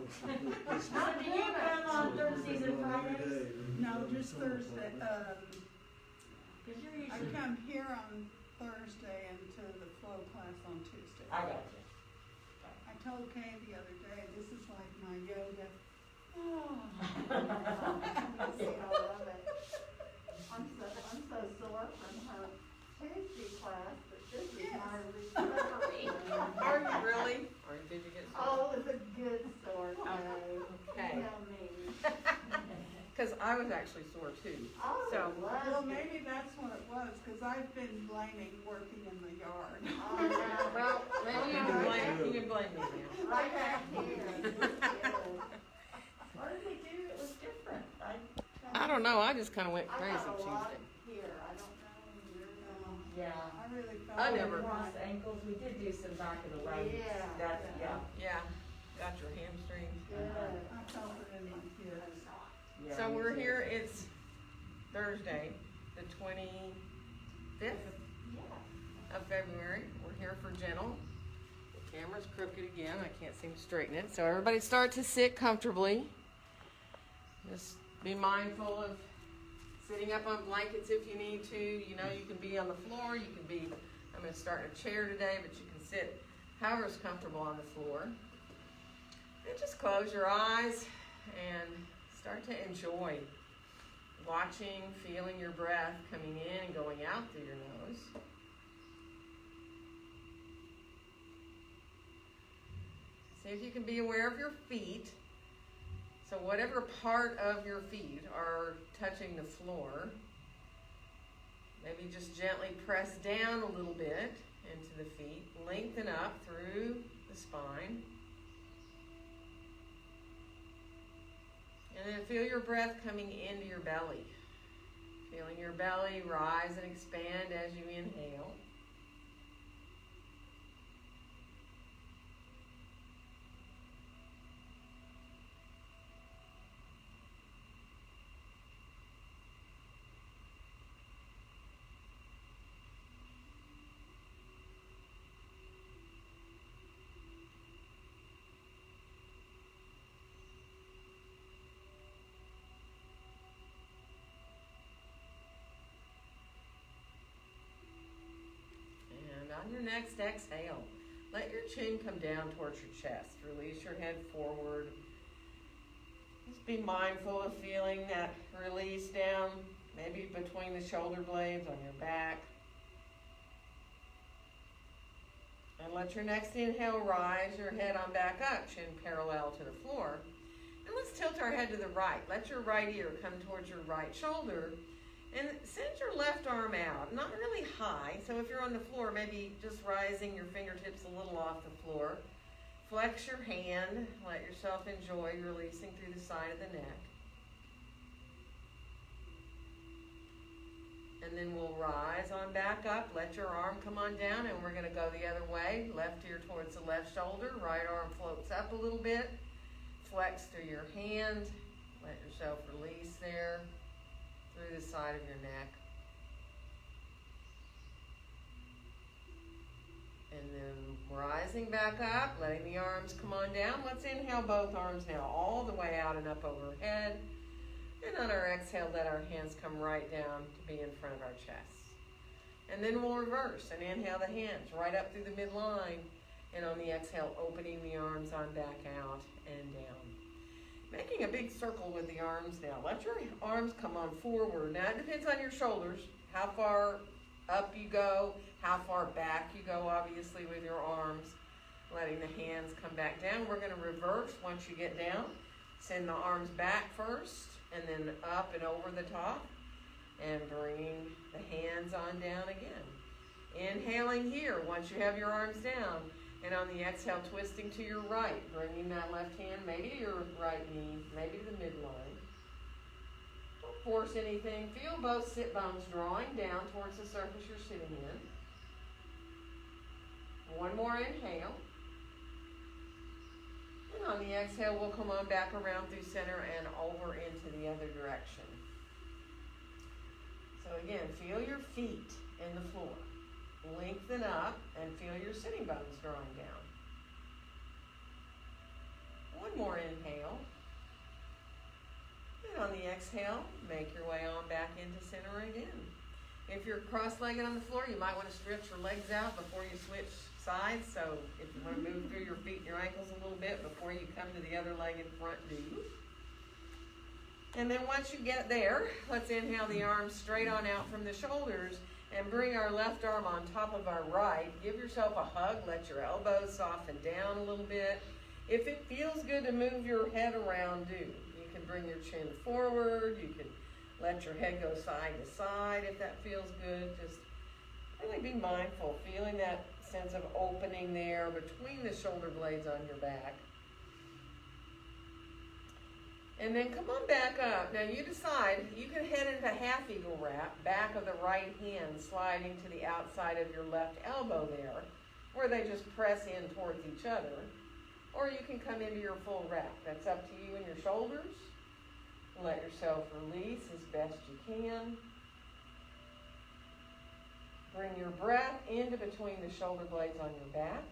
Now, do you come on Thursdays and Fridays? No, just Thursday. Because you're I usually. come here on Thursday and to the flow class on Tuesday. I got you. I told Kaye the other day, this is like my yoga. See, I love it. I'm so sore from her Tuesday class, but this is my recovery. Are you really? Or did you get Oh, it was a good sore today. Okay. Tell me. Because I was actually sore too. Oh, So- Well, was maybe that's what it was, because I've been blaming working in the yard. Oh, no. Well, maybe you can blame me now. Right back here. Yes. What did we do? It was different. I don't know. I just kind of went I crazy got a lot Tuesday. here. I don't know. Yeah. I really felt I it. never- Cross ankles. We did do some back of the legs. Yeah. That's, yeah. Yeah, got your hamstrings. Good. I felt it in my hips. Yeah, So me we're too. here. It's Thursday, the 25th Yeah. of February. We're here for Gentle. The camera's crooked again. I can't seem to straighten it. So everybody start to sit comfortably. Just be mindful of sitting up on blankets if you need to. You know, you can be on the floor. You can be, I'm going to start in a chair today, but you can sit however's comfortable on the floor. And just close your eyes and start to enjoy watching, feeling your breath coming in and going out through your nose. See if you can be aware of your feet. So whatever part of your feet are touching the floor, maybe just gently press down a little bit into the feet. Lengthen up through the spine. And then feel your breath coming into your belly. Feeling your belly rise and expand as you inhale. And on your next exhale, let your chin come down towards your chest. Release your head forward. Just be mindful of feeling that release down, maybe between the shoulder blades on your back. And let your next inhale rise your head on back up, chin parallel to the floor. And let's tilt our head to the right. Let your right ear come towards your right shoulder. And send your left arm out, not really high. So if you're on the floor, maybe just rising your fingertips a little off the floor. Flex your hand. Let yourself enjoy releasing through the side of the neck. And then we'll rise on back up. Let your arm come on down, and we're going to go the other way. Left ear towards the left shoulder. Right arm floats up a little bit. Flex through your hand. Let yourself release there through the side of your neck. And then rising back up, letting the arms come on down. Let's inhale both arms now all the way out and up overhead. And on our exhale, let our hands come right down to be in front of our chest. And then we'll reverse and inhale the hands right up through the midline. And on the exhale, opening the arms on back out and down. Making a big circle with the arms now. Let your arms come on forward. Now it depends on your shoulders, how far up you go, how far back you go, obviously, with your arms. Letting the hands come back down. We're going to reverse once you get down. Send the arms back first, and then up and over the top. And bringing the hands on down again. Inhaling here once you have your arms down. And on the exhale, twisting to your right, bringing that left hand maybe to your right knee, maybe to the midline. Don't force anything. Feel both sit bones drawing down towards the surface you're sitting in. One more inhale. And on the exhale, we'll come on back around through center and over into the other direction. So again, feel your feet in the floor. Lengthen up and feel your sitting bones drawing down. One more inhale. And on the exhale, make your way on back into center again. If you're cross-legged on the floor, you might want to stretch your legs out before you switch sides. So if you want to move through your feet and your ankles a little bit before you come to the other leg in front, do. And then once you get there, let's inhale the arms straight on out from the shoulders and bring our left arm on top of our right. Give yourself a hug. Let your elbows soften down a little bit. If it feels good to move your head around, do. You can bring your chin forward. You can let your head go side to side if that feels good. Just really be mindful, feeling that sense of opening there between the shoulder blades on your back. And then come on back up. Now you decide, you can head into half eagle wrap, back of the right hand sliding to the outside of your left elbow there, where they just press in towards each other. Or you can come into your full wrap. That's up to you and your shoulders. Let yourself release as best you can. Bring your breath into between the shoulder blades on your back.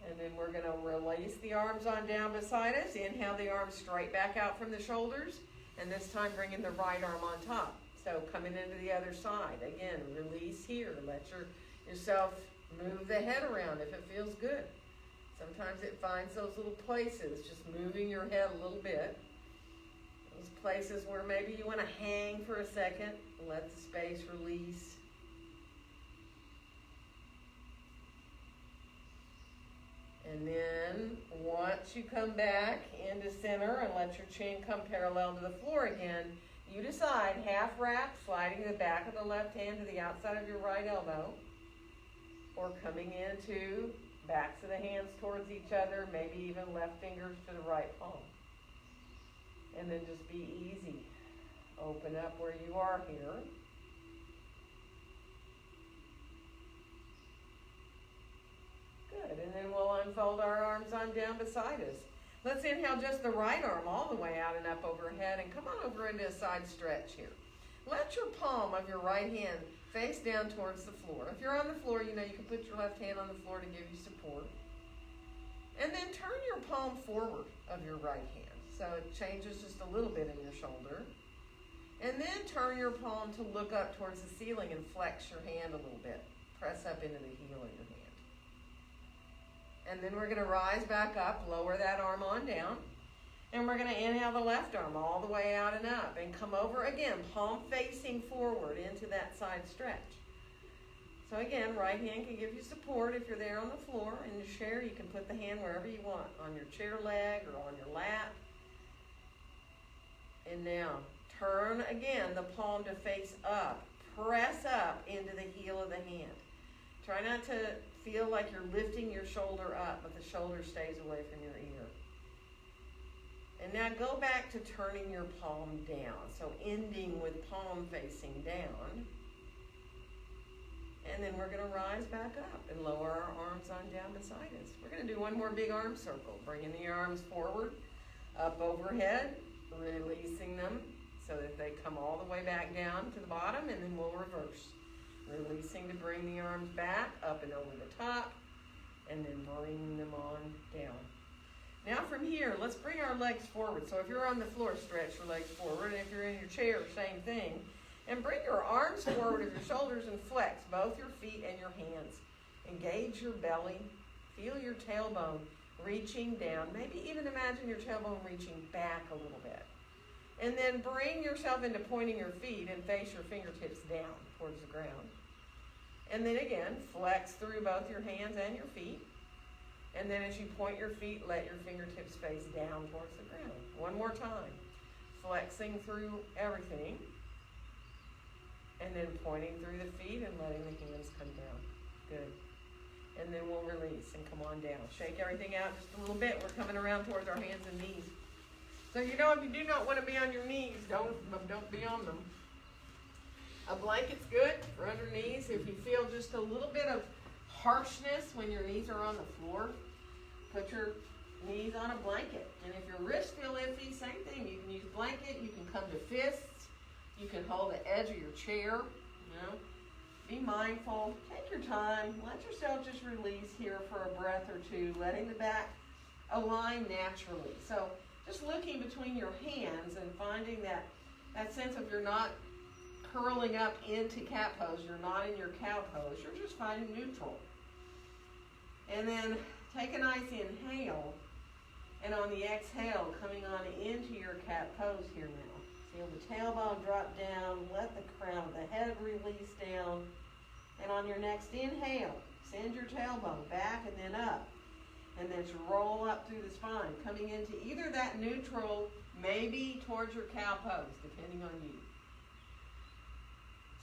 And then we're going to release the arms on down beside us. Inhale the arms straight back out from the shoulders. And this time bringing the right arm on top. So coming into the other side. Again, release here. Let yourself move the head around if it feels good. Sometimes it finds those little places, just moving your head a little bit. Those places where maybe you want to hang for a second. Let the space release. And then once you come back into center and let your chin come parallel to the floor again, you decide half wrap, sliding the back of the left hand to the outside of your right elbow, or coming into backs of the hands towards each other, maybe even left fingers to the right palm. And then just be easy. Open up where you are here. Good, and then we'll unfold our arms on down beside us. Let's inhale just the right arm all the way out and up overhead, and come on over into a side stretch here. Let your palm of your right hand face down towards the floor. If you're on the floor, you know you can put your left hand on the floor to give you support. And then turn your palm forward of your right hand, so it changes just a little bit in your shoulder. And then turn your palm to look up towards the ceiling and flex your hand a little bit. Press up into the heel of your hand. And then we're going to rise back up, lower that arm on down. And we're going to inhale the left arm all the way out and up. And come over again, palm facing forward into that side stretch. So again, right hand can give you support if you're there on the floor. In the chair, you can put the hand wherever you want, on your chair leg or on your lap. And now, turn again the palm to face up. Press up into the heel of the hand. Try not to feel like you're lifting your shoulder up, but the shoulder stays away from your ear. And now go back to turning your palm down. So ending with palm facing down. And then we're going to rise back up and lower our arms on down beside us. We're going to do one more big arm circle. Bringing the arms forward, up overhead, releasing them so that they come all the way back down to the bottom, and then we'll reverse. Releasing to bring the arms back, up and over the top, and then bring them on down. Now from here, let's bring our legs forward. So if you're on the floor, stretch your legs forward. And if you're in your chair, same thing. And bring your arms forward of your shoulders and flex both your feet and your hands. Engage your belly. Feel your tailbone reaching down. Maybe even imagine your tailbone reaching back a little bit. And then bring yourself into pointing your feet and face your fingertips down towards the ground. And then again, flex through both your hands and your feet. And then as you point your feet, let your fingertips face down towards the ground. One more time. Flexing through everything. And then pointing through the feet and letting the hands come down. Good. And then we'll release and come on down. Shake everything out just a little bit. We're coming around towards our hands and knees. So you know, if you do not want to be on your knees, don't be on them. A blanket's good for under knees. If you feel just a little bit of harshness when your knees are on the floor, put your knees on a blanket. And if your wrists feel iffy, same thing. You can use blanket. You can come to fists. You can hold the edge of your chair. You know, Be mindful, take your time, let yourself just release here for a breath or two, letting the back align naturally. So just looking between your hands and finding that sense of you're not curling up into cat pose, you're not in your cow pose, you're just finding neutral. And then take a nice inhale, and on the exhale, coming on into your cat pose here now. Feel the tailbone drop down, let the crown of the head release down, and on your next inhale, send your tailbone back and then up, and then just roll up through the spine, coming into either that neutral, maybe towards your cow pose, depending on you.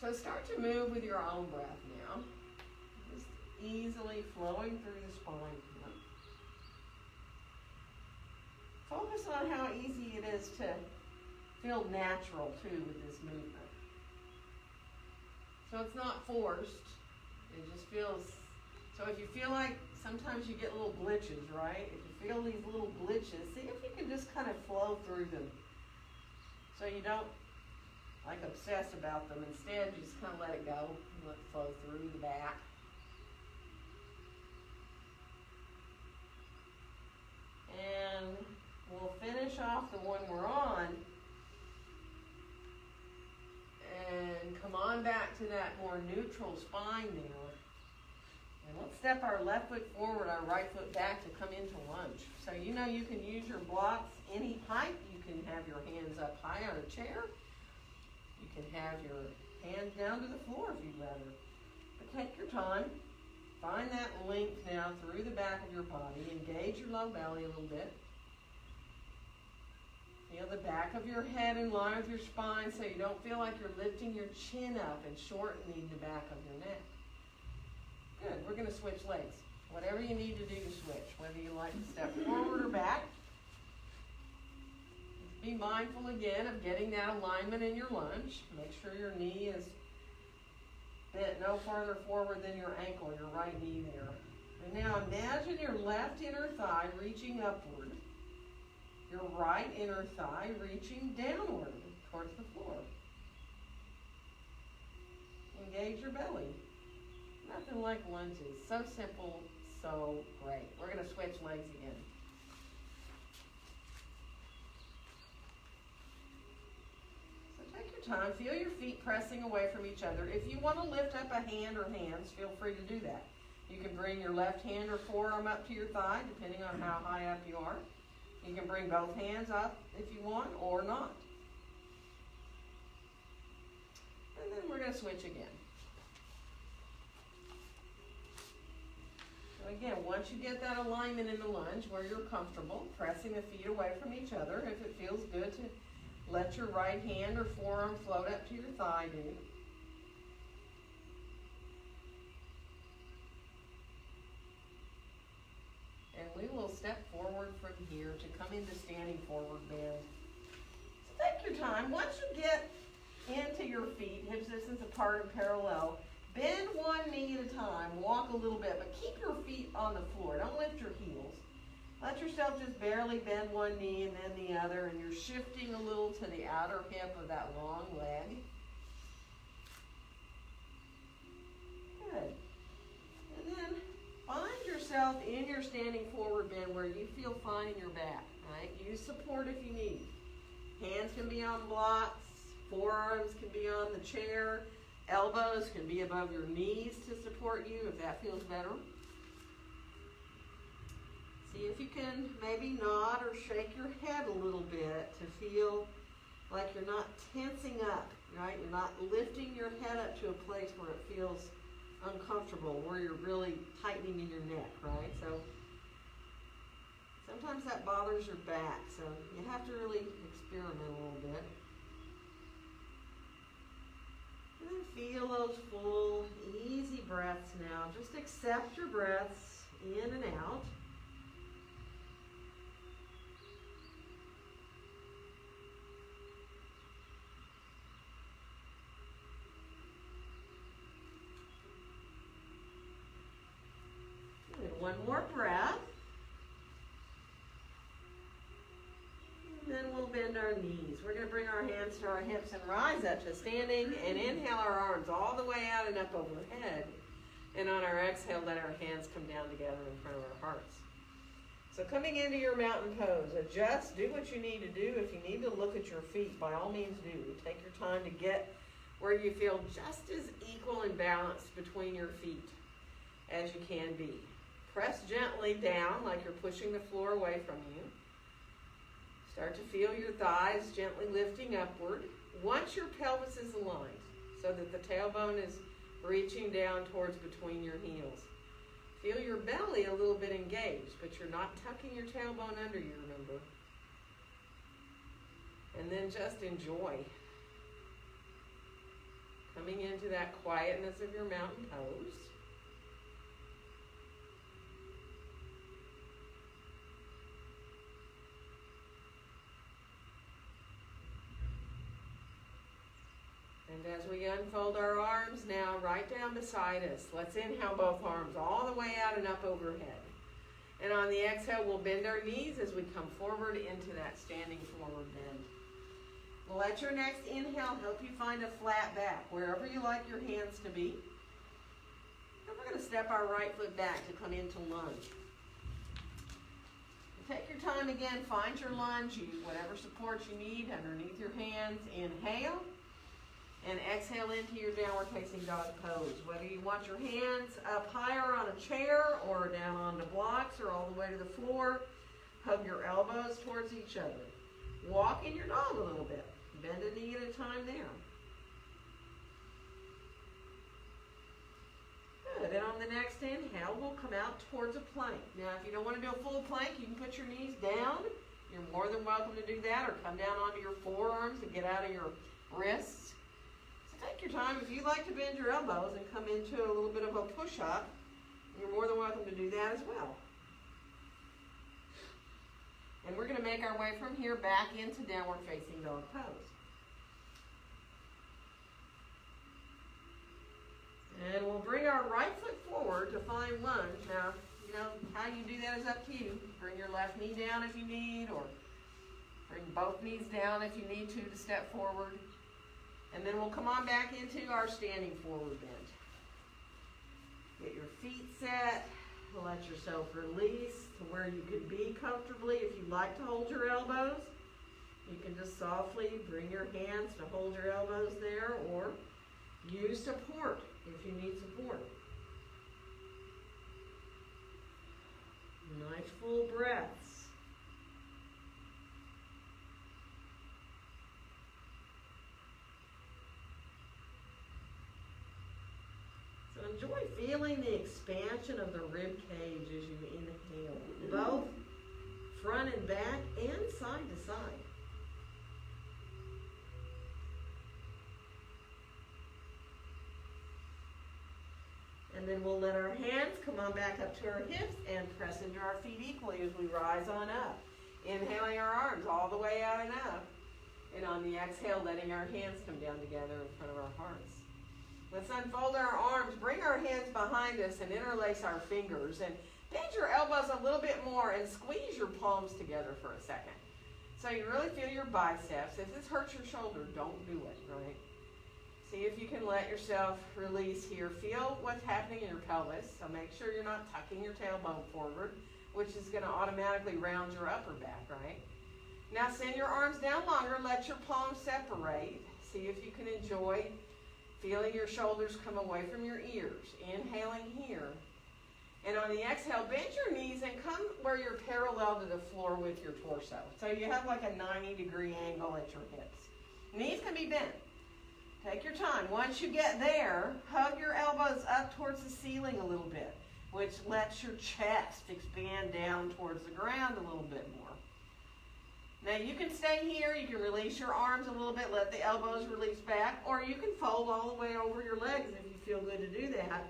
So start to move with your own breath now, just easily flowing through the spine. Focus on how easy it is to feel natural too with this movement. So it's not forced, it just feels, so if you feel like sometimes you get little glitches, right? If you feel these little glitches, see if you can just kind of flow through them. So you don't like obsess about them, instead you just kind of let it go, and let it flow through the back. And we'll finish off the one we're on and come on back to that more neutral spine now. And let's step our left foot forward, our right foot back to come into lunge. So you know you can use your blocks any height. You can have your hands up high on a chair. You can have your hands down to the floor if you'd rather. But take your time. Find that length now through the back of your body. Engage your low belly a little bit. Feel the back of your head in line with your spine so you don't feel like you're lifting your chin up and shortening the back of your neck. Good. We're going to switch legs. Whatever you need to do to switch, whether you like to step forward or back. Be mindful again of getting that alignment in your lunge. Make sure your knee is bent no farther forward than your ankle, your right knee there. And now imagine your left inner thigh reaching upward. Your right inner thigh reaching downward towards the floor. Engage your belly. Nothing like lunges. So simple, so great. We're going to switch legs again. So take your time. Feel your feet pressing away from each other. If you want to lift up a hand or hands, feel free to do that. You can bring your left hand or forearm up to your thigh, depending on how high up you are. You can bring both hands up if you want, or not. And then we're going to switch again. So again, once you get that alignment in the lunge where you're comfortable, pressing the feet away from each other, if it feels good to let your right hand or forearm float up to your thigh, do. And we will step forward from here to come into standing forward bend. So take your time. Once you get into your feet, hip distance apart and parallel, bend one knee at a time. Walk a little bit, but keep your feet on the floor. Don't lift your heels. Let yourself just barely bend one knee and then the other, and you're shifting a little to the outer hip of that long leg. Good. And then find yourself in your standing forward bend where you feel fine in your back, right? Use support if you need. Hands can be on blocks, forearms can be on the chair, elbows can be above your knees to support you if that feels better. See if you can maybe nod or shake your head a little bit to feel like you're not tensing up, right? You're not lifting your head up to a place where it feels uncomfortable, where you're really tightening in your neck, right? So sometimes that bothers your back, so you have to really experiment a little bit. And then feel those full, easy breaths now. Just accept your breaths in and out. One more breath. And then we'll bend our knees. We're going to bring our hands to our hips and rise up to standing and inhale our arms all the way out and up overhead. And on our exhale, let our hands come down together in front of our hearts. So coming into your mountain pose, adjust, do what you need to do. If you need to look at your feet, by all means do. Take your time to get where you feel just as equal and balanced between your feet as you can be. Press gently down like you're pushing the floor away from you. Start to feel your thighs gently lifting upward. Once your pelvis is aligned, so that the tailbone is reaching down towards between your heels. Feel your belly a little bit engaged, but you're not tucking your tailbone under you, remember. And then just enjoy coming into that quietness of your mountain pose. And as we unfold our arms now, right down beside us, let's inhale both arms all the way out and up overhead. And on the exhale, we'll bend our knees as we come forward into that standing forward bend. Let your next inhale help you find a flat back, wherever you like your hands to be. And we're going to step our right foot back to come into lunge. Take your time again, find your lunge, use whatever support you need underneath your hands. Inhale. And exhale into your downward facing dog pose. Whether you want your hands up higher on a chair or down on the blocks or all the way to the floor, hug your elbows towards each other. Walk in your dog a little bit. Bend a knee at a time there. Good. And on the next inhale, we'll come out towards a plank. Now, if you don't want to do a full plank, you can put your knees down. You're more than welcome to do that, or come down onto your forearms and get out of your wrists. Take your time. If you like to bend your elbows and come into a little bit of a push-up, you're more than welcome to do that as well. And we're going to make our way from here back into downward facing dog pose. And we'll bring our right foot forward to find lunge. Now, you know, how you do that is up to you. Bring your left knee down if you need, or bring both knees down if you need to step forward. And then we'll come on back into our standing forward bend. Get your feet set. Let yourself release to where you can be comfortably. If you like to hold your elbows, you can just softly bring your hands to hold your elbows there, or use support if you need support. Nice full breaths. Enjoy feeling the expansion of the rib cage as you inhale, both front and back and side to side. And then we'll let our hands come on back up to our hips and press into our feet equally as we rise on up. Inhaling our arms all the way out and up. And on the exhale, letting our hands come down together in front of our hearts. Let's unfold our arms, bring our hands behind us and interlace our fingers. And bend your elbows a little bit more and squeeze your palms together for a second. So you really feel your biceps. If this hurts your shoulder, don't do it, right? See if you can let yourself release here. Feel what's happening in your pelvis. So make sure you're not tucking your tailbone forward, which is going to automatically round your upper back, right? Now send your arms down longer. Let your palms separate. See if you can enjoy feeling your shoulders come away from your ears. Inhaling here. And on the exhale, bend your knees and come where you're parallel to the floor with your torso. So you have like a 90-degree angle at your hips. Knees can be bent. Take your time. Once you get there, hug your elbows up towards the ceiling a little bit, which lets your chest expand down towards the ground a little bit more. Now you can stay here, you can release your arms a little bit, let the elbows release back, or you can fold all the way over your legs if you feel good to do that.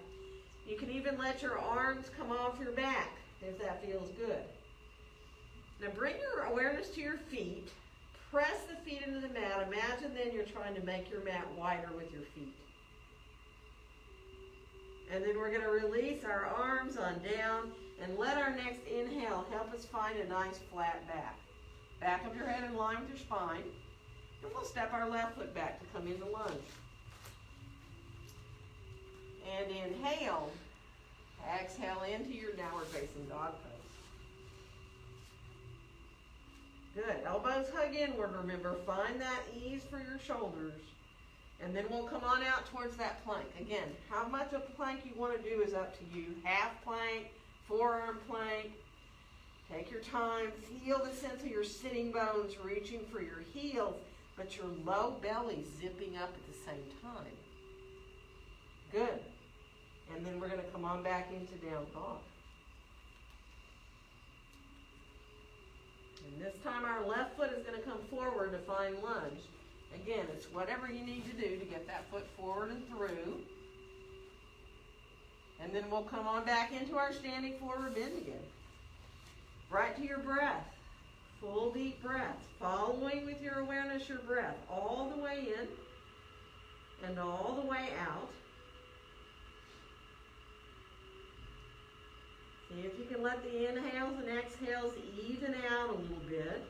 You can even let your arms come off your back if that feels good. Now bring your awareness to your feet, press the feet into the mat. Imagine then you're trying to make your mat wider with your feet. And then we're going to release our arms on down and let our next inhale help us find a nice flat back. Back of your head in line with your spine. And we'll step our left foot back to come into lunge. And inhale. Exhale into your downward facing dog pose. Good. Elbows hug inward, remember. Find that ease for your shoulders. And then we'll come on out towards that plank. Again, how much of a plank you want to do is up to you. Half plank, forearm plank. Take your time. Feel the sense of your sitting bones reaching for your heels, but your low belly zipping up at the same time. Good. And then we're going to come on back into down dog. And this time our left foot is going to come forward to find lunge. Again, it's whatever you need to do to get that foot forward and through. And then we'll come on back into our standing forward bend again. Right to your breath. Full deep breath. Following with your awareness your breath all the way in and all the way out. See if you can let the inhales and exhales even out a little bit.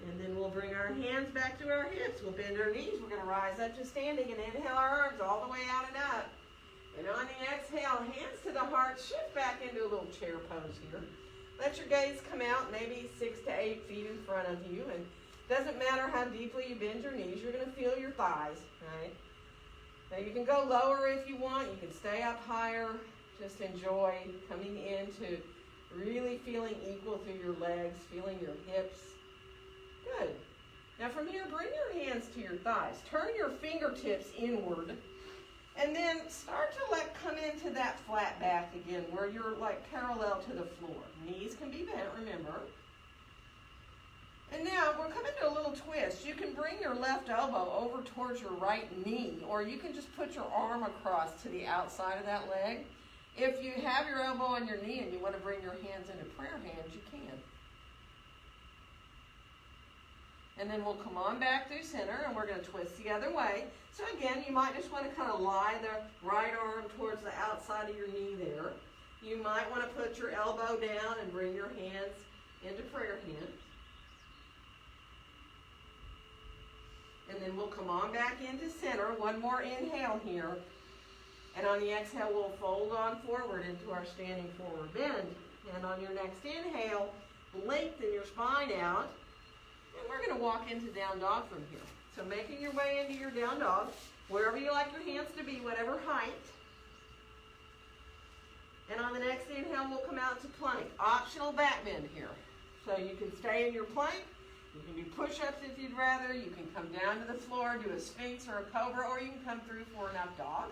And then we'll bring our hands back to our hips. We'll bend our knees. We're going to rise up to standing and inhale our arms all the way out and up. And on the exhale, hands to the heart. Shift back into a little chair pose here. Let your gaze come out maybe 6 to 8 feet in front of you. And it doesn't matter how deeply you bend your knees. You're going to feel your thighs, right? Now you can go lower if you want. You can stay up higher. Just enjoy coming into really feeling equal through your legs, feeling your hips. Good. Now from here, bring your hands to your thighs. Turn your fingertips inward. And then start to come into that flat back again where you're like parallel to the floor. Knees can be bent, remember. And now we're coming to a little twist. You can bring your left elbow over towards your right knee, or you can just put your arm across to the outside of that leg. If you have your elbow on your knee and you want to bring your hands into prayer hands, you can. And then we'll come on back through center, and we're going to twist the other way. So again, you might just want to kind of lie the right arm towards the outside of your knee there. You might want to put your elbow down and bring your hands into prayer hands. And then we'll come on back into center. One more inhale here. And on the exhale, we'll fold on forward into our standing forward bend. And on your next inhale, lengthen your spine out. And we're going to walk into down dog from here. So making your way into your down dog, wherever you like your hands to be, whatever height. And on the next inhale, we'll come out to plank. Optional back bend here. So you can stay in your plank. You can do push-ups if you'd rather. You can come down to the floor, do a sphinx or a cobra, or you can come through for an up dog.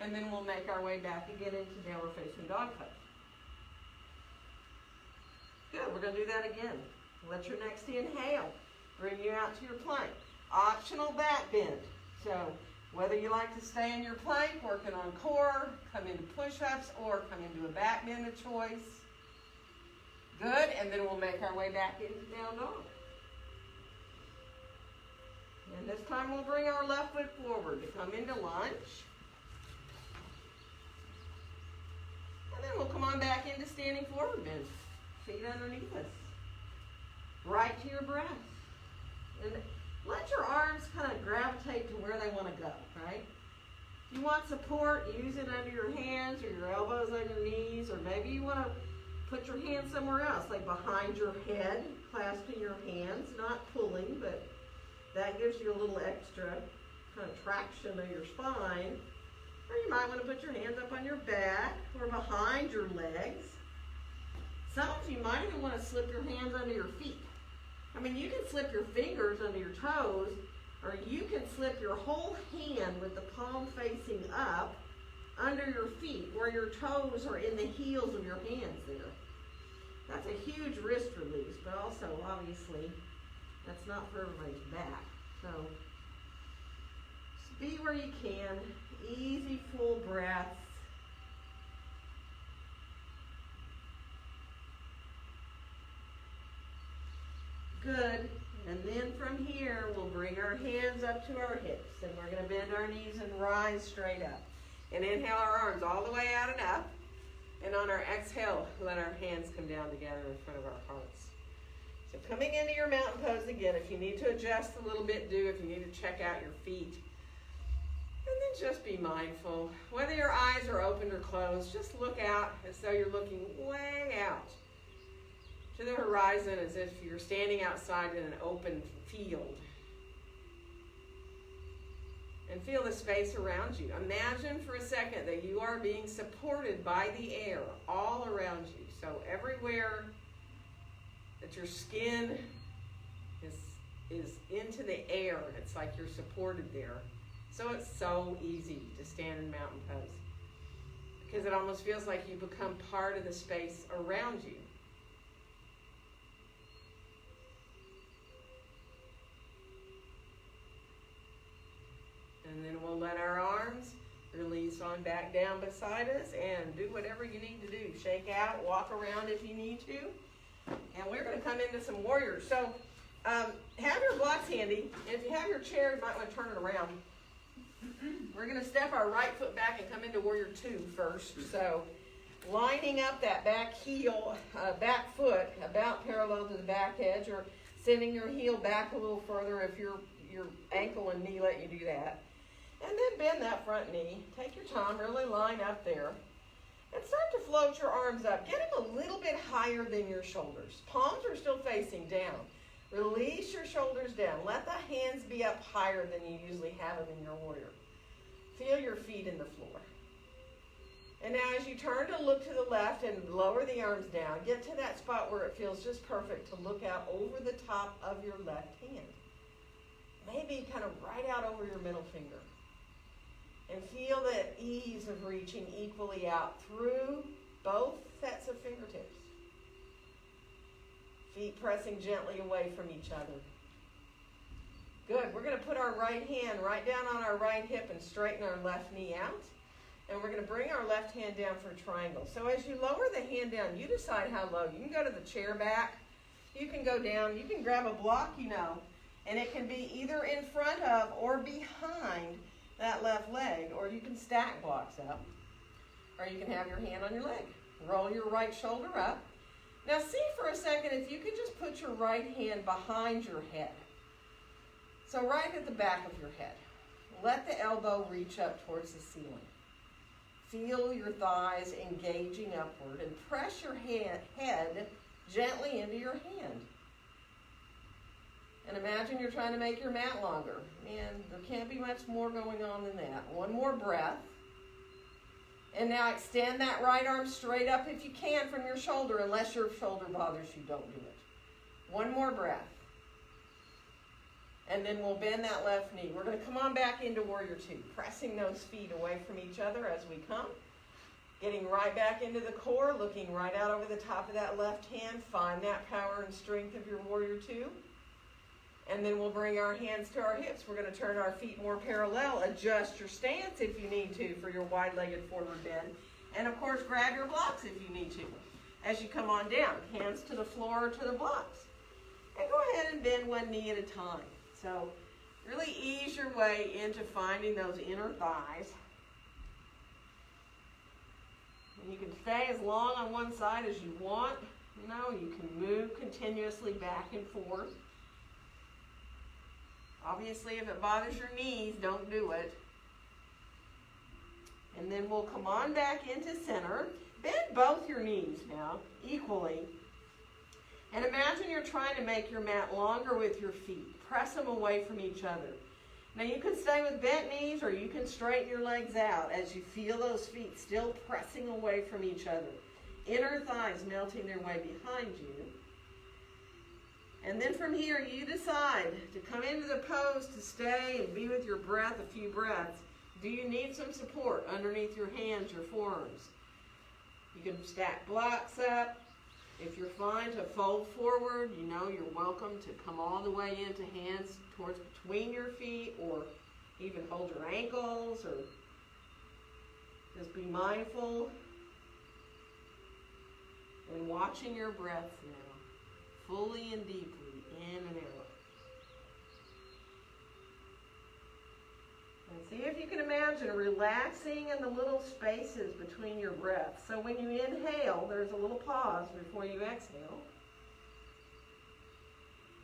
And then we'll make our way back again into downward facing dog pose. Good, we're going to do that again. Let your next inhale bring you out to your plank. Optional back bend. So whether you like to stay in your plank, working on core, come into push-ups, or come into a back bend of choice. Good, and then we'll make our way back into down dog. And this time we'll bring our left foot forward to come into lunge. And then we'll come on back into standing forward bend. Feet underneath us. Right to your breath. And let your arms kind of gravitate to where they want to go, right? If you want support, use it under your hands or your elbows on your knees, or maybe you want to put your hands somewhere else, like behind your head, clasping your hands, not pulling, but that gives you a little extra kind of traction of your spine. Or you might want to put your hands up on your back or behind your legs. Some of you might even want to slip your hands under your feet. I mean, you can slip your fingers under your toes, or you can slip your whole hand with the palm facing up under your feet, where your toes are in the heels of your hands there. That's a huge wrist release, but also, obviously, that's not for everybody's back. So, just be where you can. Easy, full breaths. Good. And then from here, we'll bring our hands up to our hips. And we're going to bend our knees and rise straight up. And inhale our arms all the way out and up. And on our exhale, let our hands come down together in front of our hearts. So coming into your mountain pose again, if you need to adjust a little bit, do. If you need to check out your feet. And then just be mindful. Whether your eyes are opened or closed, just look out as though you're looking way out to the horizon, as if you're standing outside in an open field. And feel the space around you. Imagine for a second that you are being supported by the air all around you. So everywhere that your skin is into the air, it's like you're supported there. So it's so easy to stand in mountain pose, because it almost feels like you become part of the space around you. And then we'll let our arms release on back down beside us and do whatever you need to do. Shake out, walk around if you need to. And we're going to come into some warriors. So have your blocks handy. And if you have your chair, you might want to turn it around. We're going to step our right foot back and come into warrior 2 first. So lining up that back heel, back foot about parallel to the back edge, or sending your heel back a little further if your ankle and knee let you do that. And then bend that front knee. Take your time, really line up there. And start to float your arms up. Get them a little bit higher than your shoulders. Palms are still facing down. Release your shoulders down. Let the hands be up higher than you usually have them in your warrior. Feel your feet in the floor. And now as you turn to look to the left and lower the arms down, get to that spot where it feels just perfect to look out over the top of your left hand. Maybe kind of right out over your middle finger. And feel that ease of reaching equally out through both sets of fingertips. Feet pressing gently away from each other. Good. We're going to put our right hand right down on our right hip and straighten our left knee out. And we're going to bring our left hand down for a triangle. So as you lower the hand down, you decide how low. You can go to the chair back. You can go down. You can grab a block, and it can be either in front of or behind that left leg, or you can stack blocks up, or you can have your hand on your leg. Roll your right shoulder up. Now see for a second if you can just put your right hand behind your head. So right at the back of your head. Let the elbow reach up towards the ceiling. Feel your thighs engaging upward, and press your head gently into your hand. And imagine you're trying to make your mat longer. And there can't be much more going on than that. One more breath. And now extend that right arm straight up if you can from your shoulder. Unless your shoulder bothers you, don't do it. One more breath. And then we'll bend that left knee. We're going to come on back into warrior 2. Pressing those feet away from each other as we come. Getting right back into the core. Looking right out over the top of that left hand. Find that power and strength of your warrior 2. And then we'll bring our hands to our hips. We're going to turn our feet more parallel. Adjust your stance if you need to for your wide-legged forward bend. And of course, grab your blocks if you need to. As you come on down, hands to the floor or to the blocks. And go ahead and bend one knee at a time. So really ease your way into finding those inner thighs. And you can stay as long on one side as you want. You can move continuously back and forth. Obviously, if it bothers your knees, don't do it. And then we'll come on back into center. Bend both your knees now, equally. And imagine you're trying to make your mat longer with your feet. Press them away from each other. Now you can stay with bent knees, or you can straighten your legs out as you feel those feet still pressing away from each other. Inner thighs melting their way behind you. And then from here, you decide to come into the pose to stay and be with your breath a few breaths. Do you need some support underneath your hands, your forearms? You can stack blocks up. If you're fine to fold forward, you're welcome to come all the way into hands towards between your feet, or even hold your ankles, or just be mindful and watching your breath now. Fully and deeply, in and out. And see if you can imagine relaxing in the little spaces between your breaths. So when you inhale, there's a little pause before you exhale.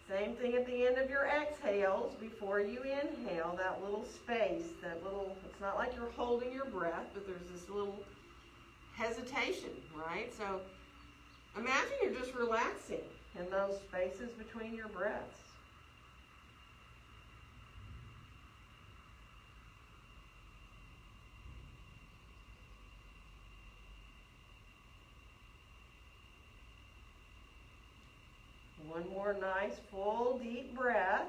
Same thing at the end of your exhales, before you inhale, that little space, it's not like you're holding your breath, but there's this little hesitation, right? So imagine you're just relaxing in those spaces between your breaths. One more nice, full, deep breath.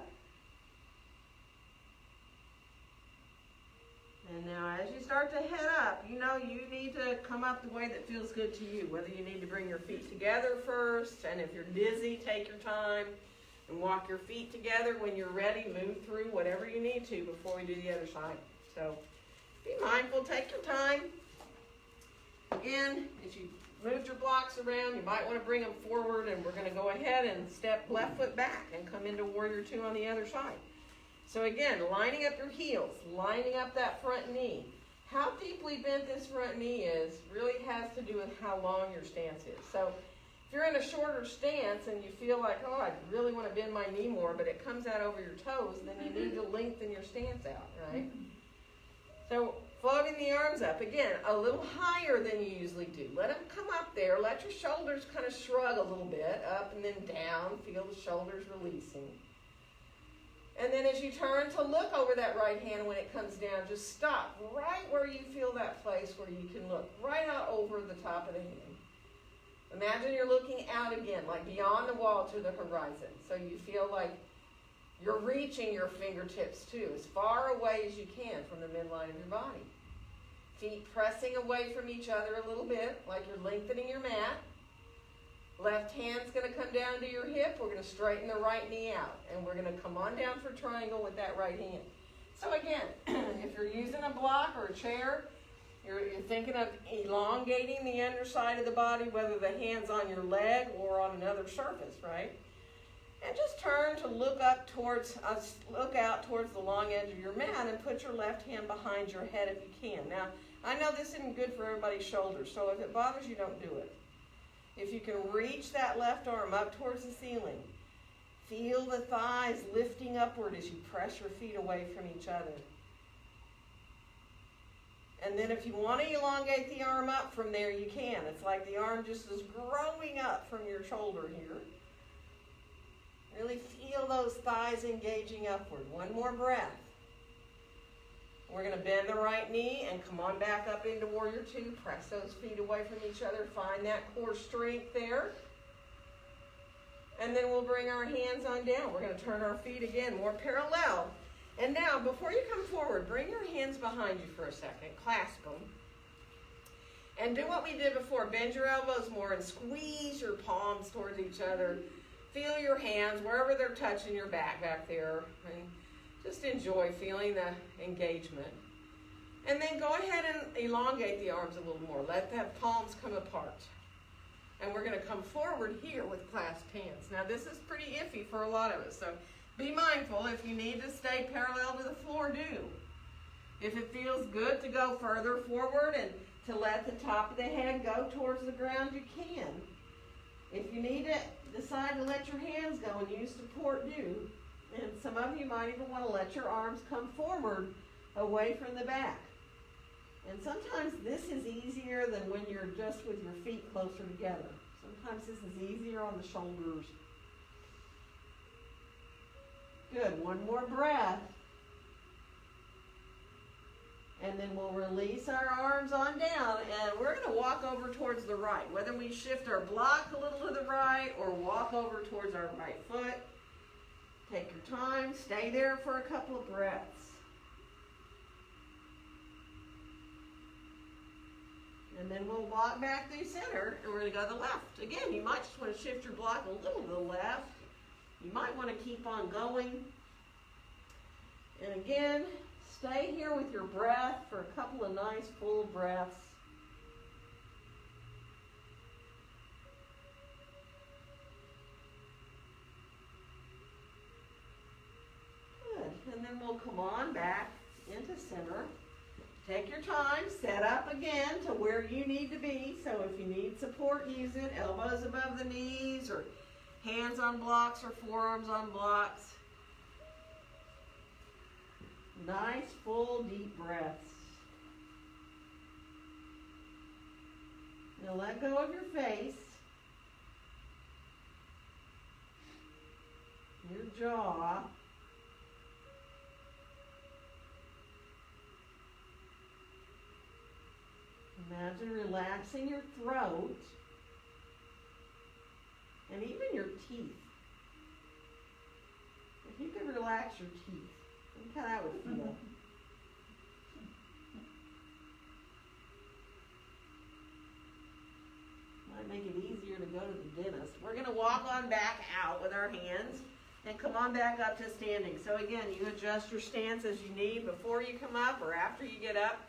And now as you start to head up, you know you need to come up the way that feels good to you. Whether you need to bring your feet together first, and if you're dizzy, take your time and walk your feet together. When you're ready, move through whatever you need to before we do the other side. So be mindful, take your time. Again, as you moved your blocks around, you might want to bring them forward, and we're going to go ahead and step left foot back and come into warrior two on the other side. So again, lining up your heels, lining up that front knee. How deeply bent this front knee is really has to do with how long your stance is. So if you're in a shorter stance and you feel like, oh, I really want to bend my knee more, but it comes out over your toes, then you need to lengthen your stance out, right? So floating the arms up, again, a little higher than you usually do. Let them come up there. Let your shoulders kind of shrug a little bit, up and then down. Feel the shoulders releasing. And then as you turn to look over that right hand when it comes down, just stop right where you feel that place where you can look, right out over the top of the hand. Imagine you're looking out again, like beyond the wall to the horizon. So you feel like you're reaching your fingertips too, as far away as you can from the midline of your body. Feet pressing away from each other a little bit, like you're lengthening your mat. Left hand's going to come down to your hip. We're going to straighten the right knee out. And we're going to come on down for triangle with that right hand. So again, if you're using a block or a chair, you're thinking of elongating the underside of the body, whether the hand's on your leg or on another surface, right? And just turn to look out towards the long edge of your mat and put your left hand behind your head if you can. Now, I know this isn't good for everybody's shoulders, so if it bothers you, don't do it. If you can reach that left arm up towards the ceiling, feel the thighs lifting upward as you press your feet away from each other. And then if you want to elongate the arm up from there, you can. It's like the arm just is growing up from your shoulder here. Really feel those thighs engaging upward. One more breath. We're going to bend the right knee and come on back up into warrior two. Press those feet away from each other. Find that core strength there. And then we'll bring our hands on down. We're going to turn our feet again more parallel. And now, before you come forward, bring your hands behind you for a second. Clasp them. And do what we did before. Bend your elbows more and squeeze your palms towards each other. Feel your hands wherever they're touching your back there. And just enjoy feeling the engagement. And then go ahead and elongate the arms a little more. Let the palms come apart. And we're going to come forward here with clasped hands. Now this is pretty iffy for a lot of us, so be mindful. If you need to stay parallel to the floor, do. If it feels good to go further forward and to let the top of the head go towards the ground, you can. If you need to decide to let your hands go and use support, do. And some of you might even want to let your arms come forward away from the back. And sometimes this is easier than when you're just with your feet closer together. Sometimes this is easier on the shoulders. Good. One more breath. And then we'll release our arms on down, and we're going to walk over towards the right. Whether we shift our block a little to the right or walk over towards our right foot, take your time. Stay there for a couple of breaths. And then we'll walk back through center, and we're going to go to the left. Again, you might just want to shift your block a little to the left. You might want to keep on going. And again, stay here with your breath for a couple of nice full breaths. Good. And then we'll come on back into center. Take your time, set up again to where you need to be. So if you need support, use it. Elbows above the knees, or hands on blocks, or forearms on blocks. Nice, full, deep breaths. Now let go of your face, your jaw. Imagine relaxing your throat and even your teeth. If you could relax your teeth, think how that would feel. Might make it easier to go to the dentist. We're going to walk on back out with our hands and come on back up to standing. So again, you adjust your stance as you need before you come up or after you get up.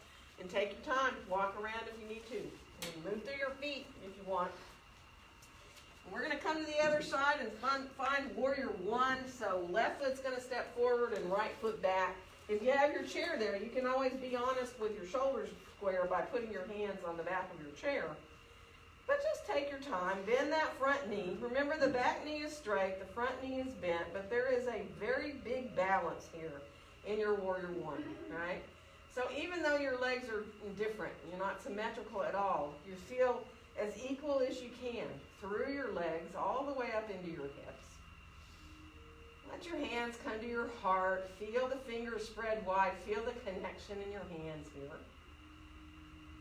And take your time. Walk around if you need to. And move through your feet if you want. And we're going to come to the other side and find warrior one. So left foot's going to step forward and right foot back. If you have your chair there, you can always be honest with your shoulders square by putting your hands on the back of your chair. But just take your time. Bend that front knee. Remember, the back knee is straight, the front knee is bent, but there is a very big balance here in your warrior one, right? So even though your legs are different, you're not symmetrical at all, you feel as equal as you can through your legs all the way up into your hips. Let your hands come to your heart. Feel the fingers spread wide. Feel the connection in your hands here.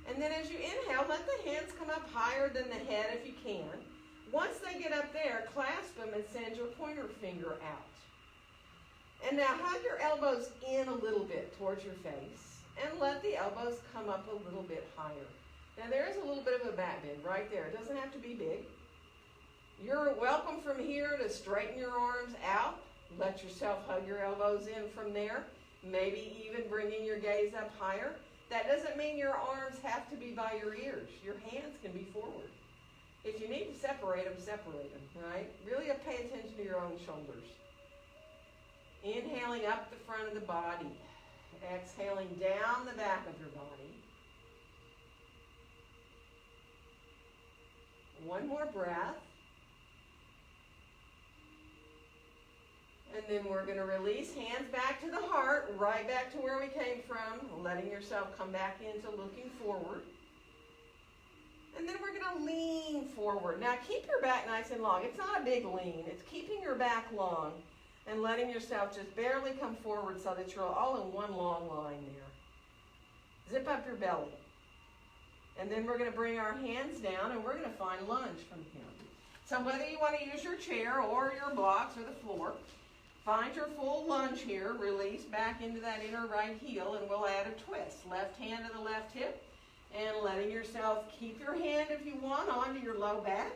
And then as you inhale, let the hands come up higher than the head if you can. Once they get up there, clasp them and send your pointer finger out. And now hug your elbows in a little bit towards your face. And let the elbows come up a little bit higher. Now there is a little bit of a back bend right there. It doesn't have to be big. You're welcome from here to straighten your arms out. Let yourself hug your elbows in from there. Maybe even bringing your gaze up higher. That doesn't mean your arms have to be by your ears. Your hands can be forward. If you need to separate them, right? Really pay attention to your own shoulders. Inhaling up the front of the body. Exhaling down the back of your body. One more breath. And then we're going to release, hands back to the heart, right back to where we came from, letting yourself come back into looking forward. And then we're going to lean forward. Now keep your back nice and long. It's not a big lean. It's keeping your back long. And letting yourself just barely come forward so that you're all in one long line there. Zip up your belly. And then we're going to bring our hands down and we're going to find lunge from here. So whether you want to use your chair or your blocks or the floor, find your full lunge here. Release back into that inner right heel and we'll add a twist. Left hand to the left hip and letting yourself keep your hand if you want onto your low back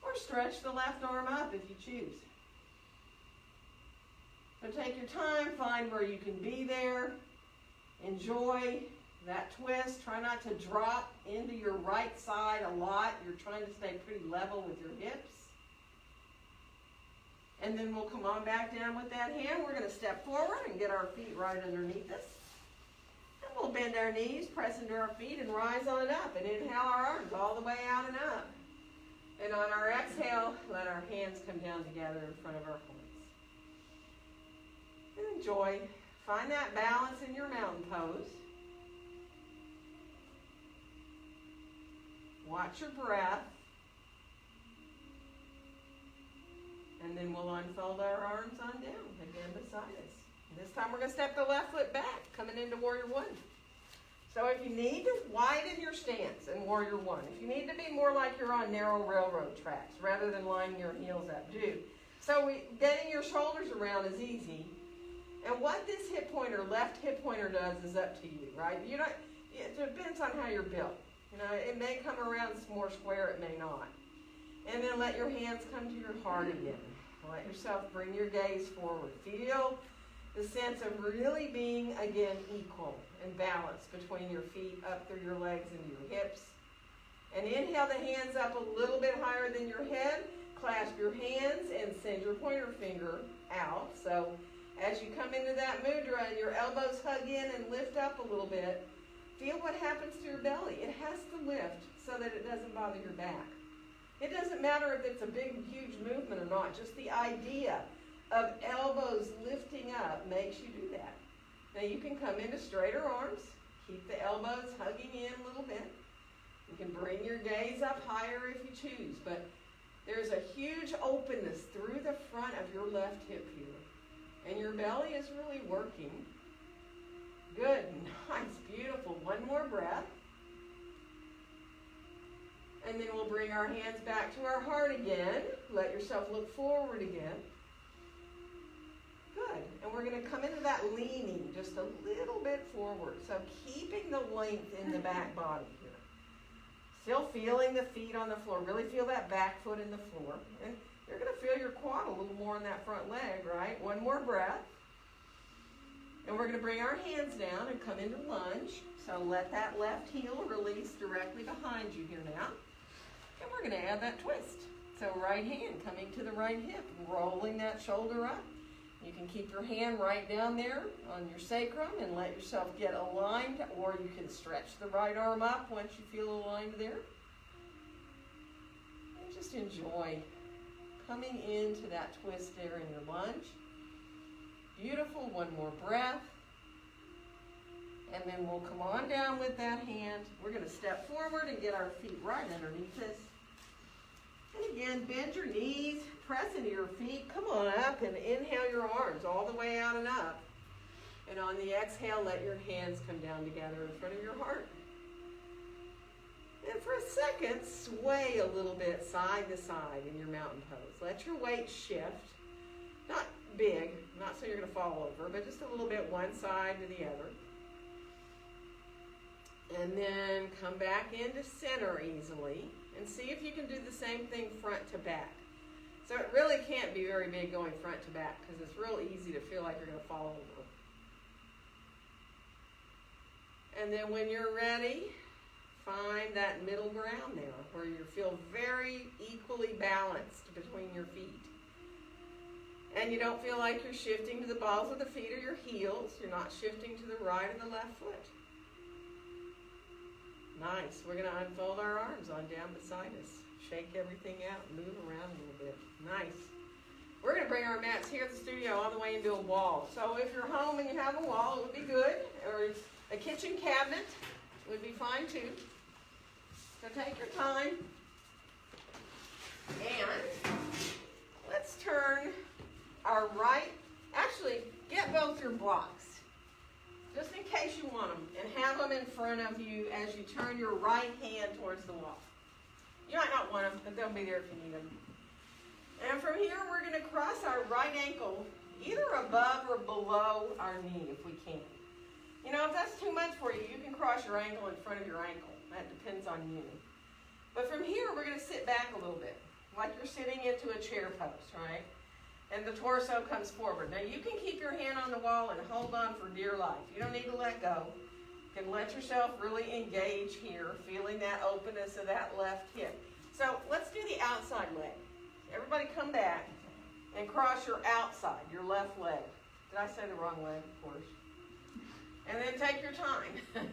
or stretch the left arm up if you choose. So take your time, find where you can be there, enjoy that twist. Try not to drop into your right side a lot. You're trying to stay pretty level with your hips. And then we'll come on back down with that hand. We're going to step forward and get our feet right underneath us. And we'll bend our knees, press into our feet, and rise on up. And inhale our arms all the way out and up. And on our exhale, let our hands come down together in front of our hearts. And enjoy. Find that balance in your mountain pose. Watch your breath. And then we'll unfold our arms on down, again beside us. And this time we're going to step the left foot back, coming into Warrior One. So if you need to widen your stance in Warrior One, if you need to be more like you're on narrow railroad tracks rather than lining your heels up, do. So getting your shoulders around is easy. And what this hip pointer, left hip pointer does is up to you, right? It depends on how you're built. You know, it may come around more square, it may not. And then let your hands come to your heart again. Let yourself bring your gaze forward. Feel the sense of really being, again, equal and balanced between your feet up through your legs and your hips. And inhale the hands up a little bit higher than your head. Clasp your hands and send your pointer finger out. So As you come into that mudra and your elbows hug in and lift up a little bit, feel what happens to your belly. It has to lift so that it doesn't bother your back. It doesn't matter if it's a big, huge movement or not. Just the idea of elbows lifting up makes you do that. Now you can come into straighter arms. Keep the elbows hugging in a little bit. You can bring your gaze up higher if you choose, but there's a huge openness through the front of your left hip here. And your belly is really working. Good, nice, beautiful. One more breath. And then we'll bring our hands back to our heart again. Let yourself look forward again. Good. And we're going to come into that leaning just a little bit forward. So keeping the length in the back body here. Still feeling the feet on the floor. Really feel that back foot in the floor. And you're going to feel your quad a little more in that front leg, right? One more breath. And we're going to bring our hands down and come into lunge. So let that left heel release directly behind you here now. And we're going to add that twist. So right hand coming to the right hip, rolling that shoulder up. You can keep your hand right down there on your sacrum and let yourself get aligned, or you can stretch the right arm up once you feel aligned there. And just enjoy coming into that twist there in your lunge. Beautiful. One more breath. And then we'll come on down with that hand. We're going to step forward and get our feet right underneath us. And again, bend your knees, press into your feet. Come on up and inhale your arms all the way out and up. And on the exhale, let your hands come down together in front of your heart. And for a second, sway a little bit side to side in your mountain pose. Let your weight shift. Not big, not so you're going to fall over, but just a little bit one side to the other. And then come back into center easily and see if you can do the same thing front to back. So it really can't be very big going front to back because it's real easy to feel like you're going to fall over. And then when you're ready, find that middle ground there where you feel very equally balanced between your feet. And you don't feel like you're shifting to the balls of the feet or your heels. You're not shifting to the right or the left foot. Nice. We're going to unfold our arms on down beside us. Shake everything out, move around a little bit. Nice. We're going to bring our mats here at the studio all the way into a wall. So if you're home and you have a wall, it would be good. Or a kitchen cabinet would be fine too. So take your time. And let's turn our right, actually get both your blocks, just in case you want them, and have them in front of you as you turn your right hand towards the wall. You might not want them, but they'll be there if you need them. And from here, we're going to cross our right ankle either above or below our knee if we can. You know, if that's too much for you, you can cross your ankle in front of your ankle. That depends on you. But from here, we're going to sit back a little bit, like you're sitting into a chair pose, right? And the torso comes forward. Now, you can keep your hand on the wall and hold on for dear life. You don't need to let go. You can let yourself really engage here, feeling that openness of that left hip. So let's do the outside leg. Everybody come back and cross your outside, your left leg. Did I say the wrong leg? Of course. And then take your time.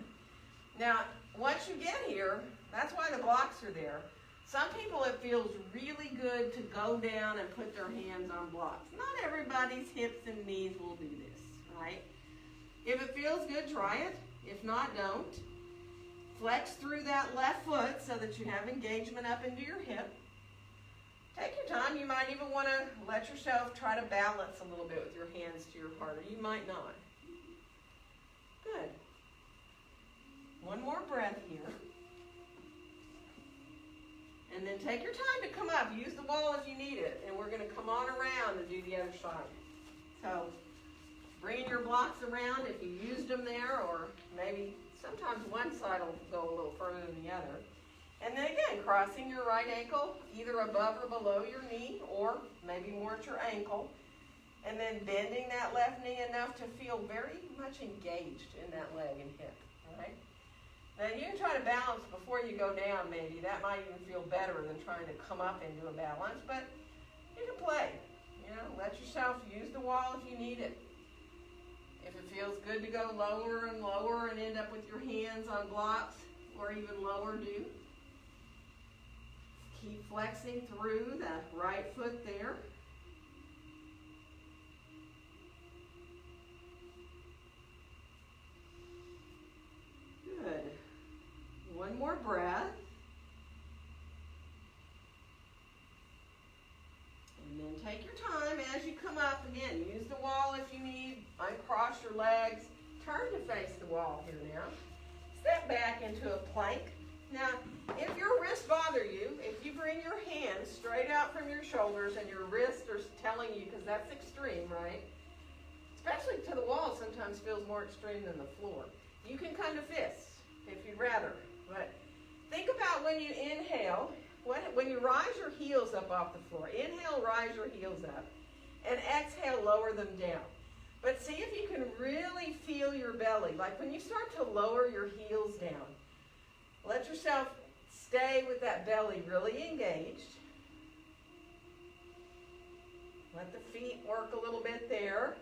Now, once you get here, that's why the blocks are there. Some people, it feels really good to go down and put their hands on blocks. Not everybody's hips and knees will do this, right? If it feels good, try it. If not, don't. Flex through that left foot so that you have engagement up into your hip. Take your time. You might even want to let yourself try to balance a little bit with your hands to your heart, or you might not. Good. One more breath here. And then take your time to come up. Use the wall if you need it. And we're going to come on around and do the other side. So bringing your blocks around if you used them there, or maybe sometimes one side will go a little further than the other. And then again, crossing your right ankle either above or below your knee, or maybe more at your ankle. And then bending that left knee enough to feel very much engaged in that leg and hip. All right? Now, you can try to balance before you go down, maybe. That might even feel better than trying to come up into a balance, but you can play. You know, let yourself use the wall if you need it. good to go lower and lower and end up with your hands on blocks or even lower, do. Keep flexing through that right foot there. Good. One more breath. And then take your time as you come up. Again, use the wall if you need. Uncross your legs. Turn to face the wall here now. Step back into a plank. Now, if your wrists bother you, if you bring your hands straight out from your shoulders and your wrists are telling you, because that's extreme, right? Especially to the wall sometimes feels more extreme than the floor. You can kind of fist if you'd rather. But think about when you inhale, when you rise your heels up off the floor. Inhale, rise your heels up. And exhale, lower them down. But see if you can really feel your belly. Like when you start to lower your heels down, let yourself stay with that belly really engaged. Let the feet work a little bit there.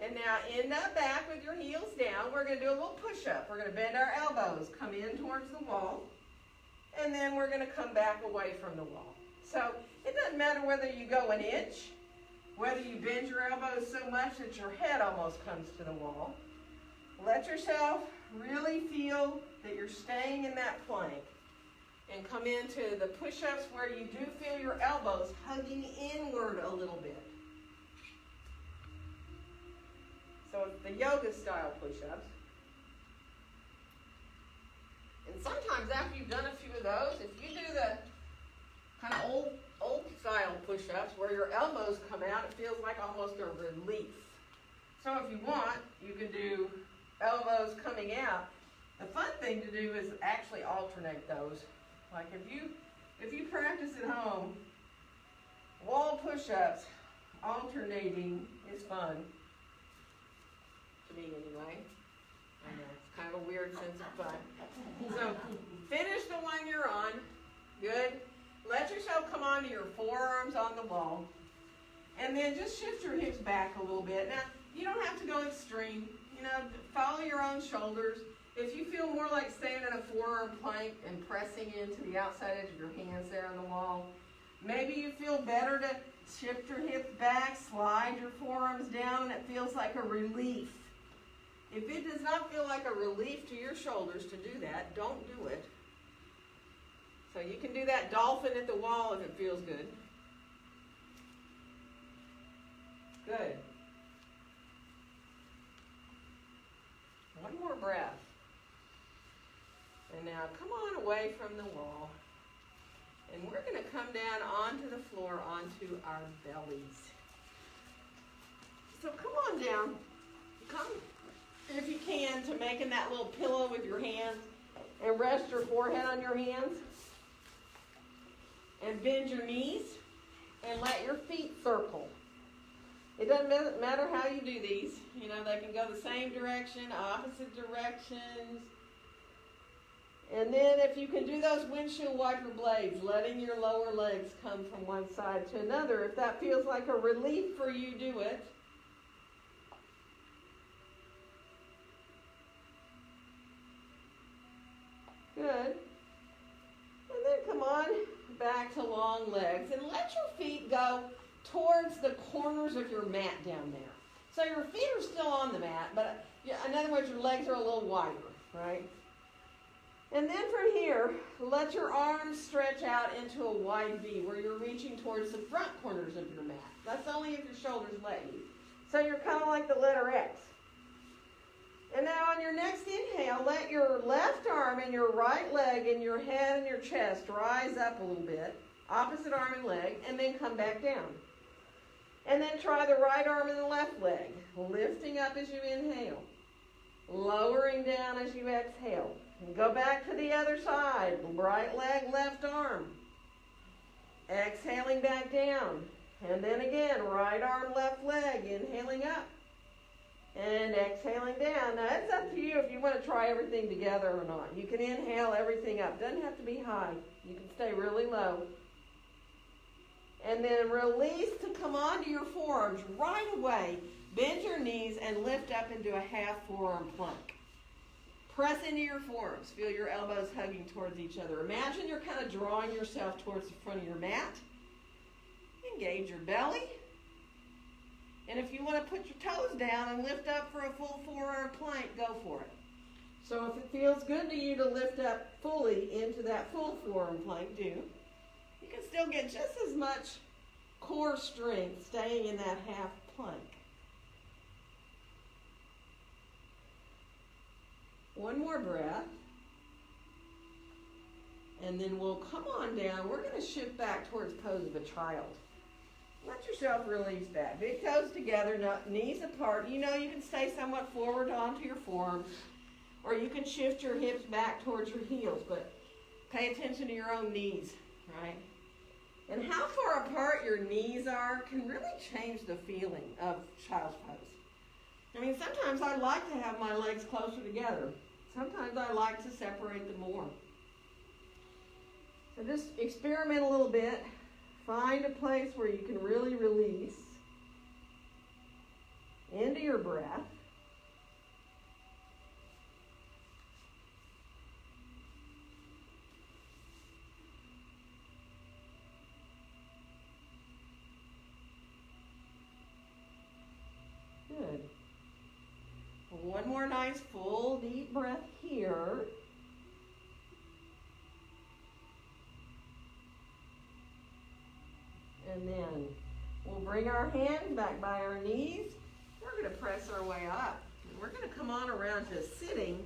And now end up back with your heels down. We're going to do a little push-up. We're going to bend our elbows, come in towards the wall, and then we're going to come back away from the wall. So it doesn't matter whether you go an inch, whether you bend your elbows so much that your head almost comes to the wall. Let yourself really feel that you're staying in that plank and come into the push-ups where you do feel your elbows hugging inward a little bit. So it's the yoga style push-ups. And sometimes after you've done a few of those, if you do the kind of old style push-ups where your elbows come out, it feels like almost a relief. So if you want, you can do elbows coming out. The fun thing to do is actually alternate those. Like if you practice at home, wall push-ups, alternating is fun. To me anyway. I know, it's kind of a weird sense of fun. So finish the one you're on. Good. Let yourself come onto your forearms on the wall. And then just shift your hips back a little bit. Now, you don't have to go extreme. You know, follow your own shoulders. If you feel more like staying in a forearm plank and pressing into the outside edge of your hands there on the wall, maybe you feel better to shift your hips back, slide your forearms down, and it feels like a relief. If it does not feel like a relief to your shoulders to do that, don't do it. So you can do that dolphin at the wall if it feels good. Good. One more breath. And now come on away from the wall. And we're going to come down onto the floor, onto our bellies. So come on down. Come, if you can, to making that little pillow with your hands. And rest your forehead on your hands. And bend your knees. And let your feet circle. It doesn't matter how you do these. You know, they can go the same direction, opposite directions. And then if you can do those windshield wiper blades, letting your lower legs come from one side to another. If that feels like a relief for you, do it. Good. And then come on back to long legs. And let your feet go towards the corners of your mat down there. So your feet are still on the mat, but in other words, your legs are a little wider, right? And then from here, let your arms stretch out into a wide V where you're reaching towards the front corners of your mat. That's only if your shoulders let you. So you're kind of like the letter X. And now on your next inhale, let your left arm and your right leg and your head and your chest rise up a little bit, opposite arm and leg, and then come back down. And then try the right arm and the left leg, lifting up as you inhale, lowering down as you exhale. And go back to the other side, right leg, left arm. Exhaling back down. And then again, right arm, left leg, inhaling up. And exhaling down. Now, it's up to you if you want to try everything together or not. You can inhale everything up. Doesn't have to be high. You can stay really low. And then release to come onto your forearms right away. Bend your knees and lift up into a half forearm plank. Press into your forearms. Feel your elbows hugging towards each other. Imagine you're kind of drawing yourself towards the front of your mat. Engage your belly. And if you want to put your toes down and lift up for a full forearm plank, go for it. So if it feels good to you to lift up fully into that full forearm plank, do. You can still get just as much core strength staying in that half plank. One more breath. And then we'll come on down. We're going to shift back towards pose of a child. Let yourself release back. Big toes together, knees apart. You know you can stay somewhat forward onto your forearms, or you can shift your hips back towards your heels, but pay attention to your own knees, right? And how far apart your knees are can really change the feeling of child's pose. I mean, sometimes I like to have my legs closer together. Sometimes I like to separate them more. So just experiment a little bit. Find a place where you can really release into your breath. Good. One more nice full deep breath here. And then we'll bring our hands back by our knees. We're going to press our way up. And we're going to come on around to sitting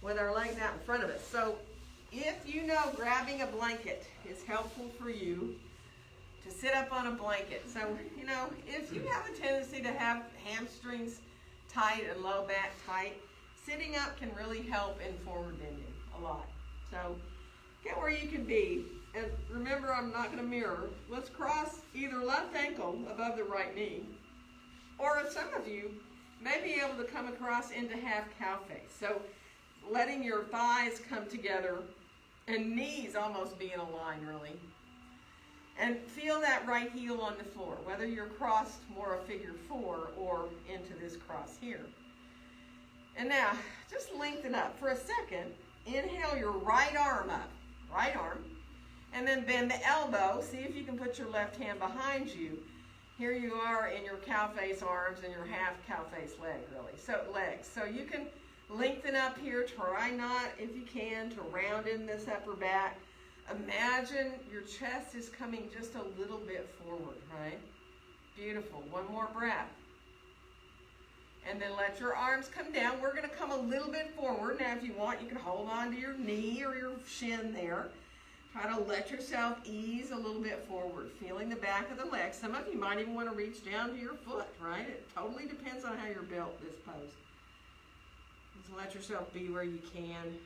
with our legs out in front of us. So if you know grabbing a blanket is helpful for you to sit up on a blanket. So, you know, if you have a tendency to have hamstrings tight and low back tight, sitting up can really help in forward bending a lot. So get where you can be. And remember, I'm not going to mirror. Let's cross either left ankle above the right knee, or some of you may be able to come across into half cow face. So letting your thighs come together and knees almost be in a line, really. And feel that right heel on the floor, whether you're crossed more a figure 4 or into this cross here. And now, just lengthen up for a second. Inhale your right arm up, right arm. And then bend the elbow. See if you can put your left hand behind you. Here you are in your cow face arms and your half cow face leg, really. So legs. So you can lengthen up here. Try not, if you can, to round in this upper back. Imagine your chest is coming just a little bit forward, right? Beautiful. One more breath. And then let your arms come down. We're going to come a little bit forward. Now, if you want, you can hold on to your knee or your shin there. Try to let yourself ease a little bit forward, feeling the back of the leg. Some of you might even want to reach down to your foot, right? It totally depends on how you're built, this pose. Just let yourself be where you can.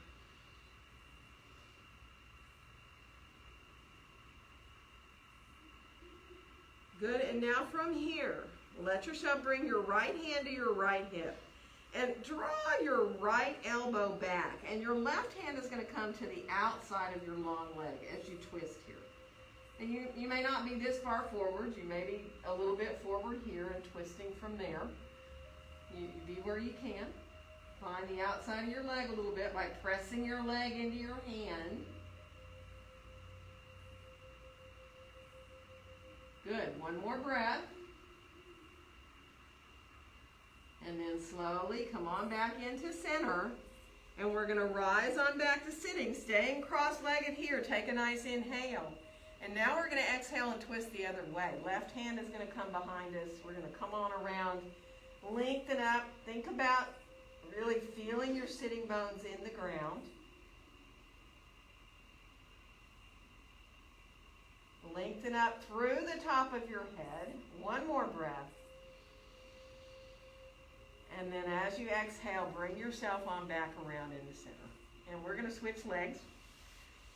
Good, and now from here, let yourself bring your right hand to your right hip. And draw your right elbow back, and your left hand is going to come to the outside of your long leg as you twist here. And you may not be this far forward. You may be a little bit forward here and twisting from there. You be where you can. Find the outside of your leg a little bit by pressing your leg into your hand. Good. One more breath. And then slowly come on back into center. And we're going to rise on back to sitting, staying cross-legged here. Take a nice inhale. And now we're going to exhale and twist the other way. Left hand is going to come behind us. We're going to come on around, lengthen up. Think about really feeling your sitting bones in the ground. Lengthen up through the top of your head. One more breath. And then as you exhale, bring yourself on back around in the center. And we're going to switch legs.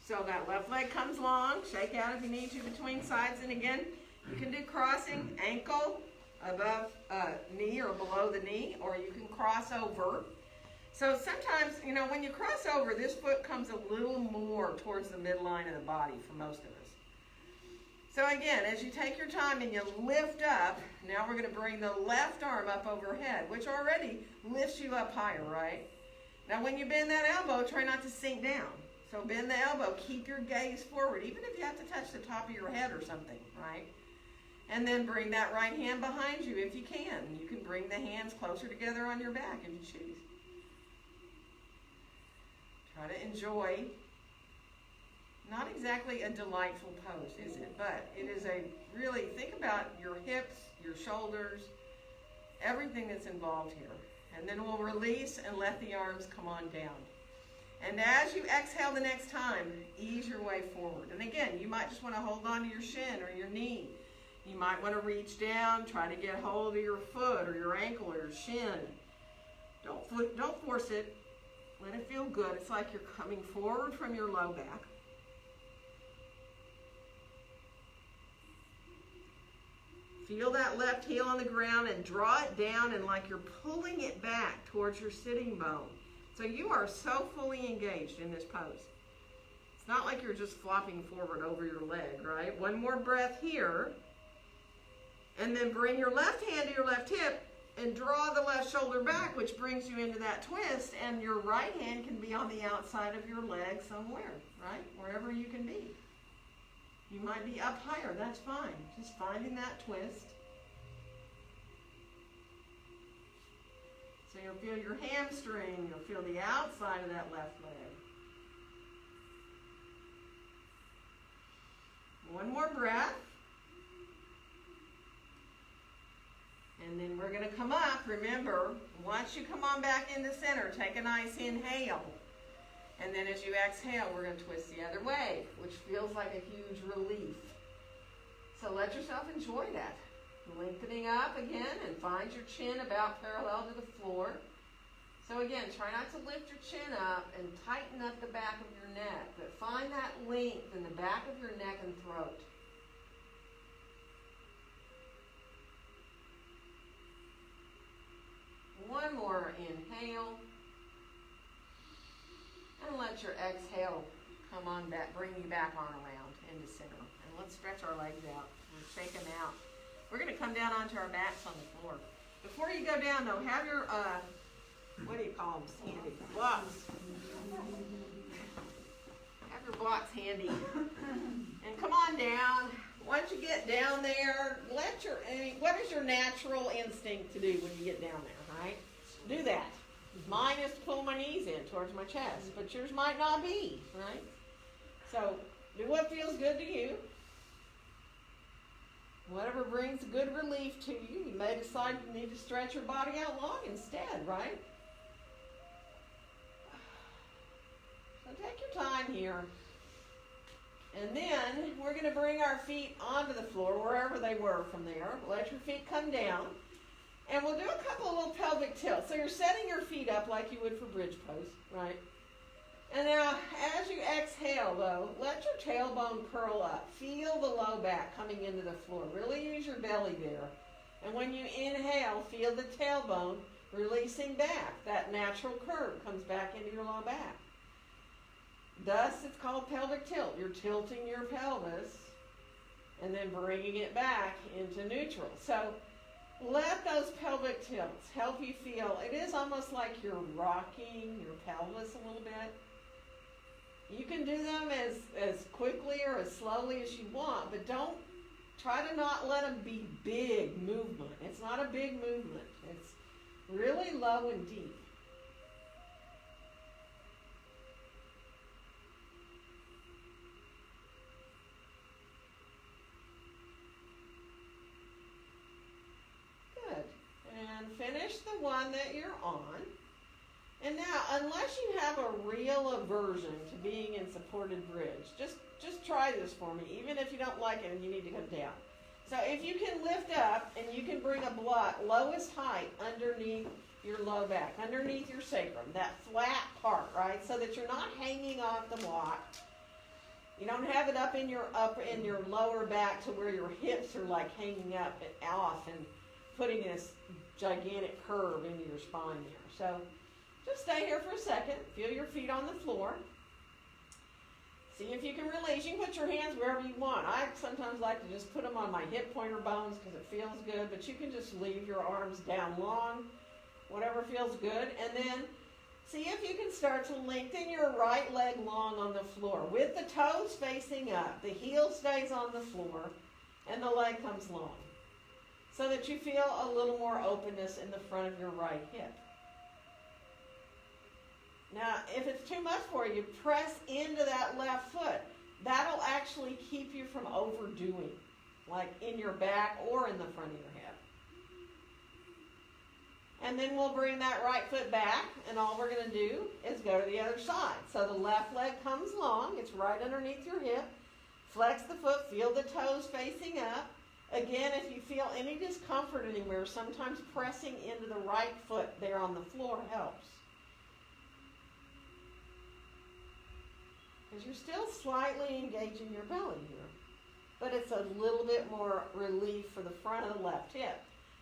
So that left leg comes long. Shake out if you need to between sides. And again, you can do crossing ankle above knee or below the knee, or you can cross over. So sometimes, you know, when you cross over, this foot comes a little more towards the midline of the body for most of us. So again, as you take your time and you lift up, now we're going to bring the left arm up overhead, which already lifts you up higher, right? Now when you bend that elbow, try not to sink down. So bend the elbow, keep your gaze forward, even if you have to touch the top of your head or something, right? And then bring that right hand behind you if you can. You can bring the hands closer together on your back if you choose. Try to enjoy. Not exactly a delightful pose, is it? But it is a really, think about your hips, your shoulders, everything that's involved here. And then we'll release and let the arms come on down. And as you exhale the next time, ease your way forward. And again, you might just want to hold on to your shin or your knee. You might want to reach down, try to get hold of your foot or your ankle or your shin. Don't force it. Let it feel good. It's like you're coming forward from your low back. Feel that left heel on the ground and draw it down, and like you're pulling it back towards your sitting bone. So you are so fully engaged in this pose. It's not like you're just flopping forward over your leg, right? One more breath here. And then bring your left hand to your left hip and draw the left shoulder back, which brings you into that twist, and your right hand can be on the outside of your leg somewhere, right? Wherever you can be. You might be up higher, that's fine. Just finding that twist. So you'll feel your hamstring, you'll feel the outside of that left leg. One more breath. And then we're going to come up. Remember, once you come on back into center, take a nice inhale. And then as you exhale, we're going to twist the other way, which feels like a huge relief. So let yourself enjoy that. Lengthening up again and find your chin about parallel to the floor. So again, try not to lift your chin up and tighten up the back of your neck, but find that length in the back of your neck and throat. One more inhale. And let your exhale come on back, bring you back on around into center. And let's stretch our legs out and shake them out. We're going to come down onto our backs on the floor. Before you go down, though, have your, what do you call them, Sandy? Blocks. Have your blocks handy. And come on down. Once you get down there, what is your natural instinct to do when you get down there, right? Do that. Mine is to pull my knees in towards my chest, but yours might not be, right? So do what feels good to you. Whatever brings good relief to you. You may decide you need to stretch your body out long instead, right? So take your time here. And then we're going to bring our feet onto the floor, wherever they were from there. Let your feet come down. And we'll do a couple of little pelvic tilts. So you're setting your feet up like you would for bridge pose, right? And now, as you exhale, though, let your tailbone curl up. Feel the low back coming into the floor. Really use your belly there. And when you inhale, feel the tailbone releasing back. That natural curve comes back into your low back. Thus, it's called pelvic tilt. You're tilting your pelvis and then bringing it back into neutral. So let those pelvic tilts help you feel. It is almost like you're rocking your pelvis a little bit. You can do them as quickly or as slowly as you want, but don't try to not let them be big movement. It's not a big movement. It's really low and deep. Good. And finish the one that you're on. And now, unless you have a real aversion to being in supported bridge, just try this for me, even if you don't like it and you need to come down. So if you can lift up and you can bring a block lowest height underneath your low back, underneath your sacrum, that flat part, right? So that you're not hanging off the block. You don't have it up in your lower back to where your hips are like hanging up and off and putting this gigantic curve into your spine there. So just stay here for a second. Feel your feet on the floor. See if you can release. You can put your hands wherever you want. I sometimes like to just put them on my hip pointer bones because it feels good, but you can just leave your arms down long, whatever feels good. And then see if you can start to lengthen your right leg long on the floor with the toes facing up. The heel stays on the floor and the leg comes long so that you feel a little more openness in the front of your right hip. Now, if it's too much for you, press into that left foot. That'll actually keep you from overdoing, like in your back or in the front of your hip. And then we'll bring that right foot back, and all we're going to do is go to the other side. So the left leg comes long. It's right underneath your hip. Flex the foot. Feel the toes facing up. Again, if you feel any discomfort anywhere, sometimes pressing into the right foot there on the floor helps. Because you're still slightly engaging your belly here. But it's a little bit more relief for the front of the left hip.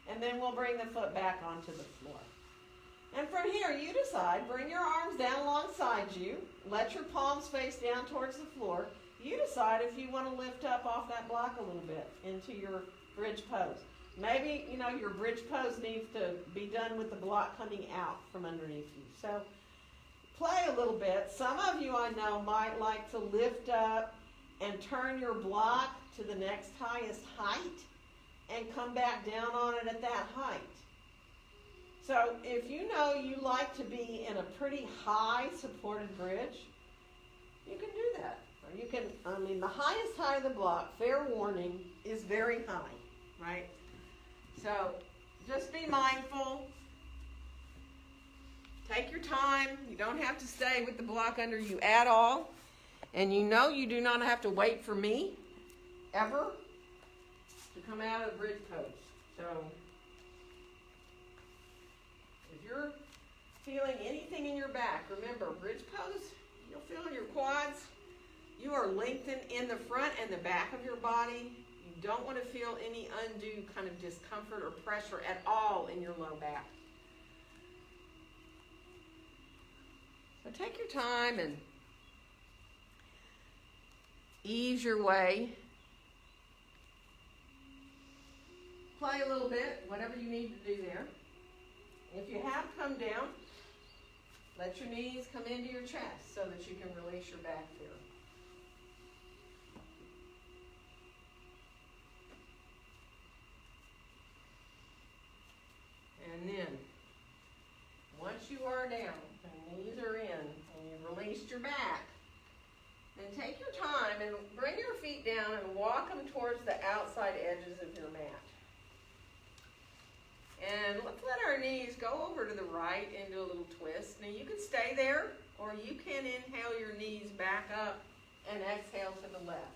And then we'll bring the foot back onto the floor. And from here, you decide, bring your arms down alongside you. Let your palms face down towards the floor. You decide if you want to lift up off that block a little bit into your bridge pose. Maybe, your bridge pose needs to be done with the block coming out from underneath you. So play a little bit. Some of you I know might like to lift up and turn your block to the next highest height and come back down on it at that height. So if you know you like to be in a pretty high supported bridge, you can do that. Or you can, the highest height of the block, fair warning, is very high, right? So just be mindful. Take your time. You don't have to stay with the block under you at all. And you do not have to wait for me, ever, to come out of the bridge pose. So if you're feeling anything in your back, remember, bridge pose, you'll feel in your quads. You are lengthened in the front and the back of your body. You don't want to feel any undue kind of discomfort or pressure at all in your low back. So take your time and ease your way. Play a little bit, whatever you need to do there. If you have come down, let your knees come into your chest so that you can release your back here. And then, once you are down, and knees are in, and you've released your back, then take your time and bring your feet down and walk them towards the outside edges of your mat. And let's let our knees go over to the right into a little twist. Now you can stay there, or you can inhale your knees back up and exhale to the left.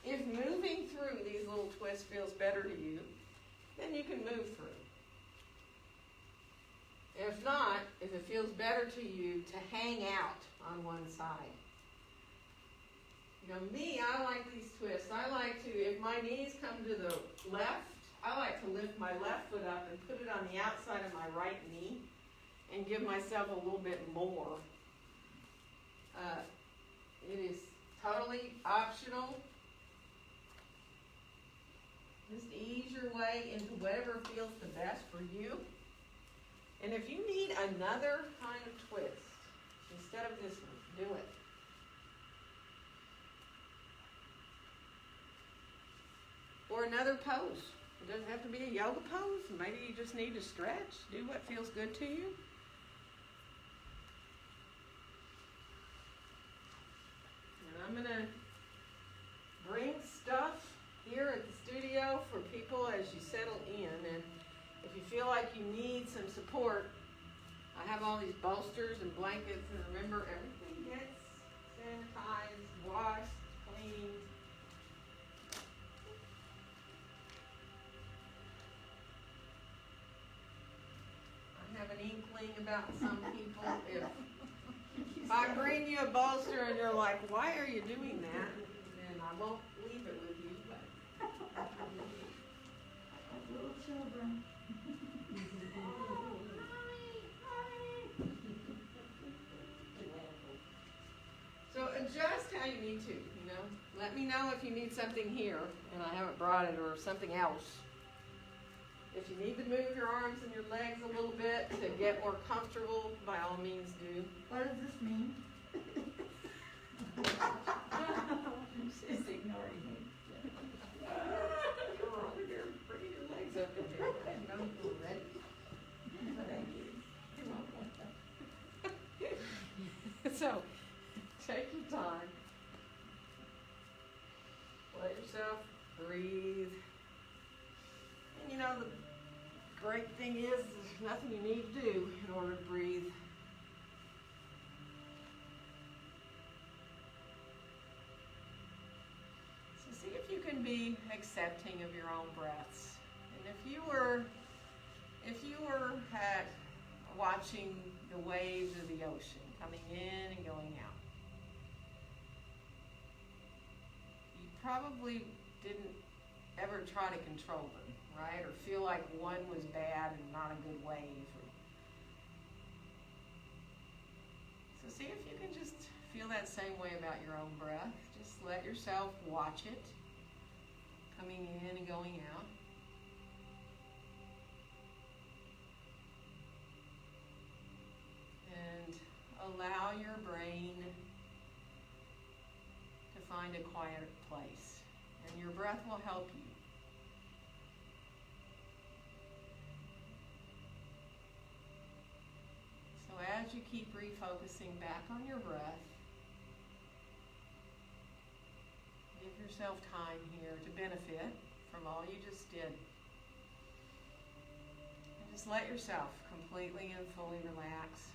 If moving through these little twists feels better to you, then you can move through. If not, if it feels better to you to hang out on one side. Me, I like these twists. I like to, if my knees come to the left, I like to lift my left foot up and put it on the outside of my right knee and give myself a little bit more. It is totally optional. Just ease your way into whatever feels the best for you. And if you need another kind of twist, instead of this one, do it. Or another pose. It doesn't have to be a yoga pose. Maybe you just need to stretch. Do what feels good to you. And I'm going to bring stuff here at the studio for people as you settle in. And if you feel like you need some support, I have all these bolsters and blankets. And remember, everything gets sanitized, washed, cleaned. I have an inkling about some people. If I bring you a bolster and you're like, why are you doing that? Then I won't leave it with you. Little children. So adjust how you need to. let me know if you need something here, and I haven't brought it, or something else. If you need to move your arms and your legs a little bit to get more comfortable, by all means do. What does this mean? She's ignoring me. You're over there, bringing your legs up in there. I know you're ready. Thank you. So, take your time. Let yourself breathe. And you know, the great thing is, there's nothing you need to do in order to breathe. So see if you can be accepting of your own breaths. And if you were watching the waves of the ocean coming in and going out, you probably didn't ever try to control them, right? Or feel like one was bad and not a good wave. So see if you can just feel that same way about your own breath. Just let yourself watch it coming in and going out. And allow your brain to find a quiet place. And your breath will help you. So as you keep refocusing back on your breath, give yourself time here to benefit from all you just did. And just let yourself completely and fully relax.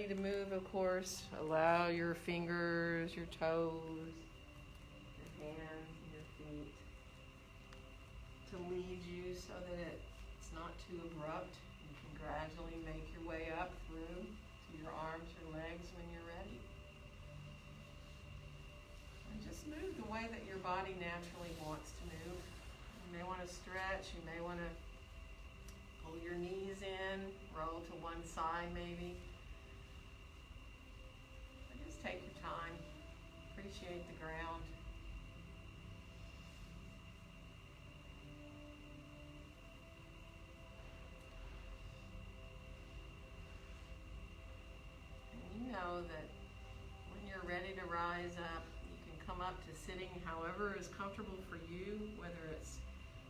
to move, of course, allow your fingers, your toes, your hands, and your feet to lead you so that it's not too abrupt. You can gradually make your way up through to your arms, your legs when you're ready. And just move the way that your body naturally wants to move. You may want to stretch, you may want to pull your knees in, roll to one side maybe. But just take your time, appreciate the ground. And you know that when you're ready to rise up, you can come up to sitting however is comfortable for you, whether it's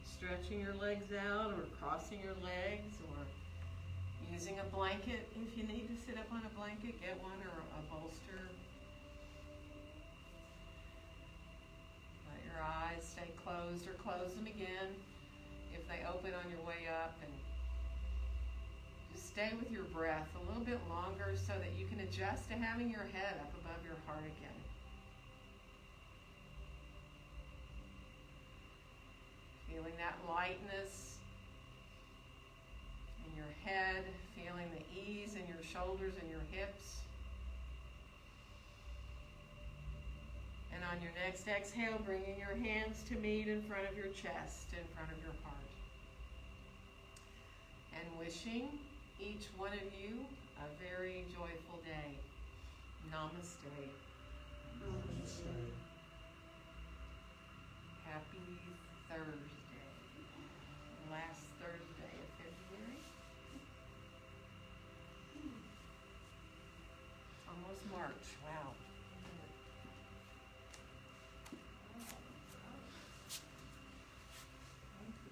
stretching your legs out or crossing your legs or using a blanket. If you need to sit up on a blanket, get one, or a bolster. Let your eyes stay closed or close them again if they open on your way up, and just stay with your breath a little bit longer so that you can adjust to having your head up above your heart again. Feeling that lightness in your head, feeling the ease in your shoulders and your hips. And on your next exhale, bringing your hands to meet in front of your chest, in front of your heart. And wishing each one of you a very joyful day. Namaste. Namaste. Happy Thursday. Last Thursday of February. It's almost March. Wow.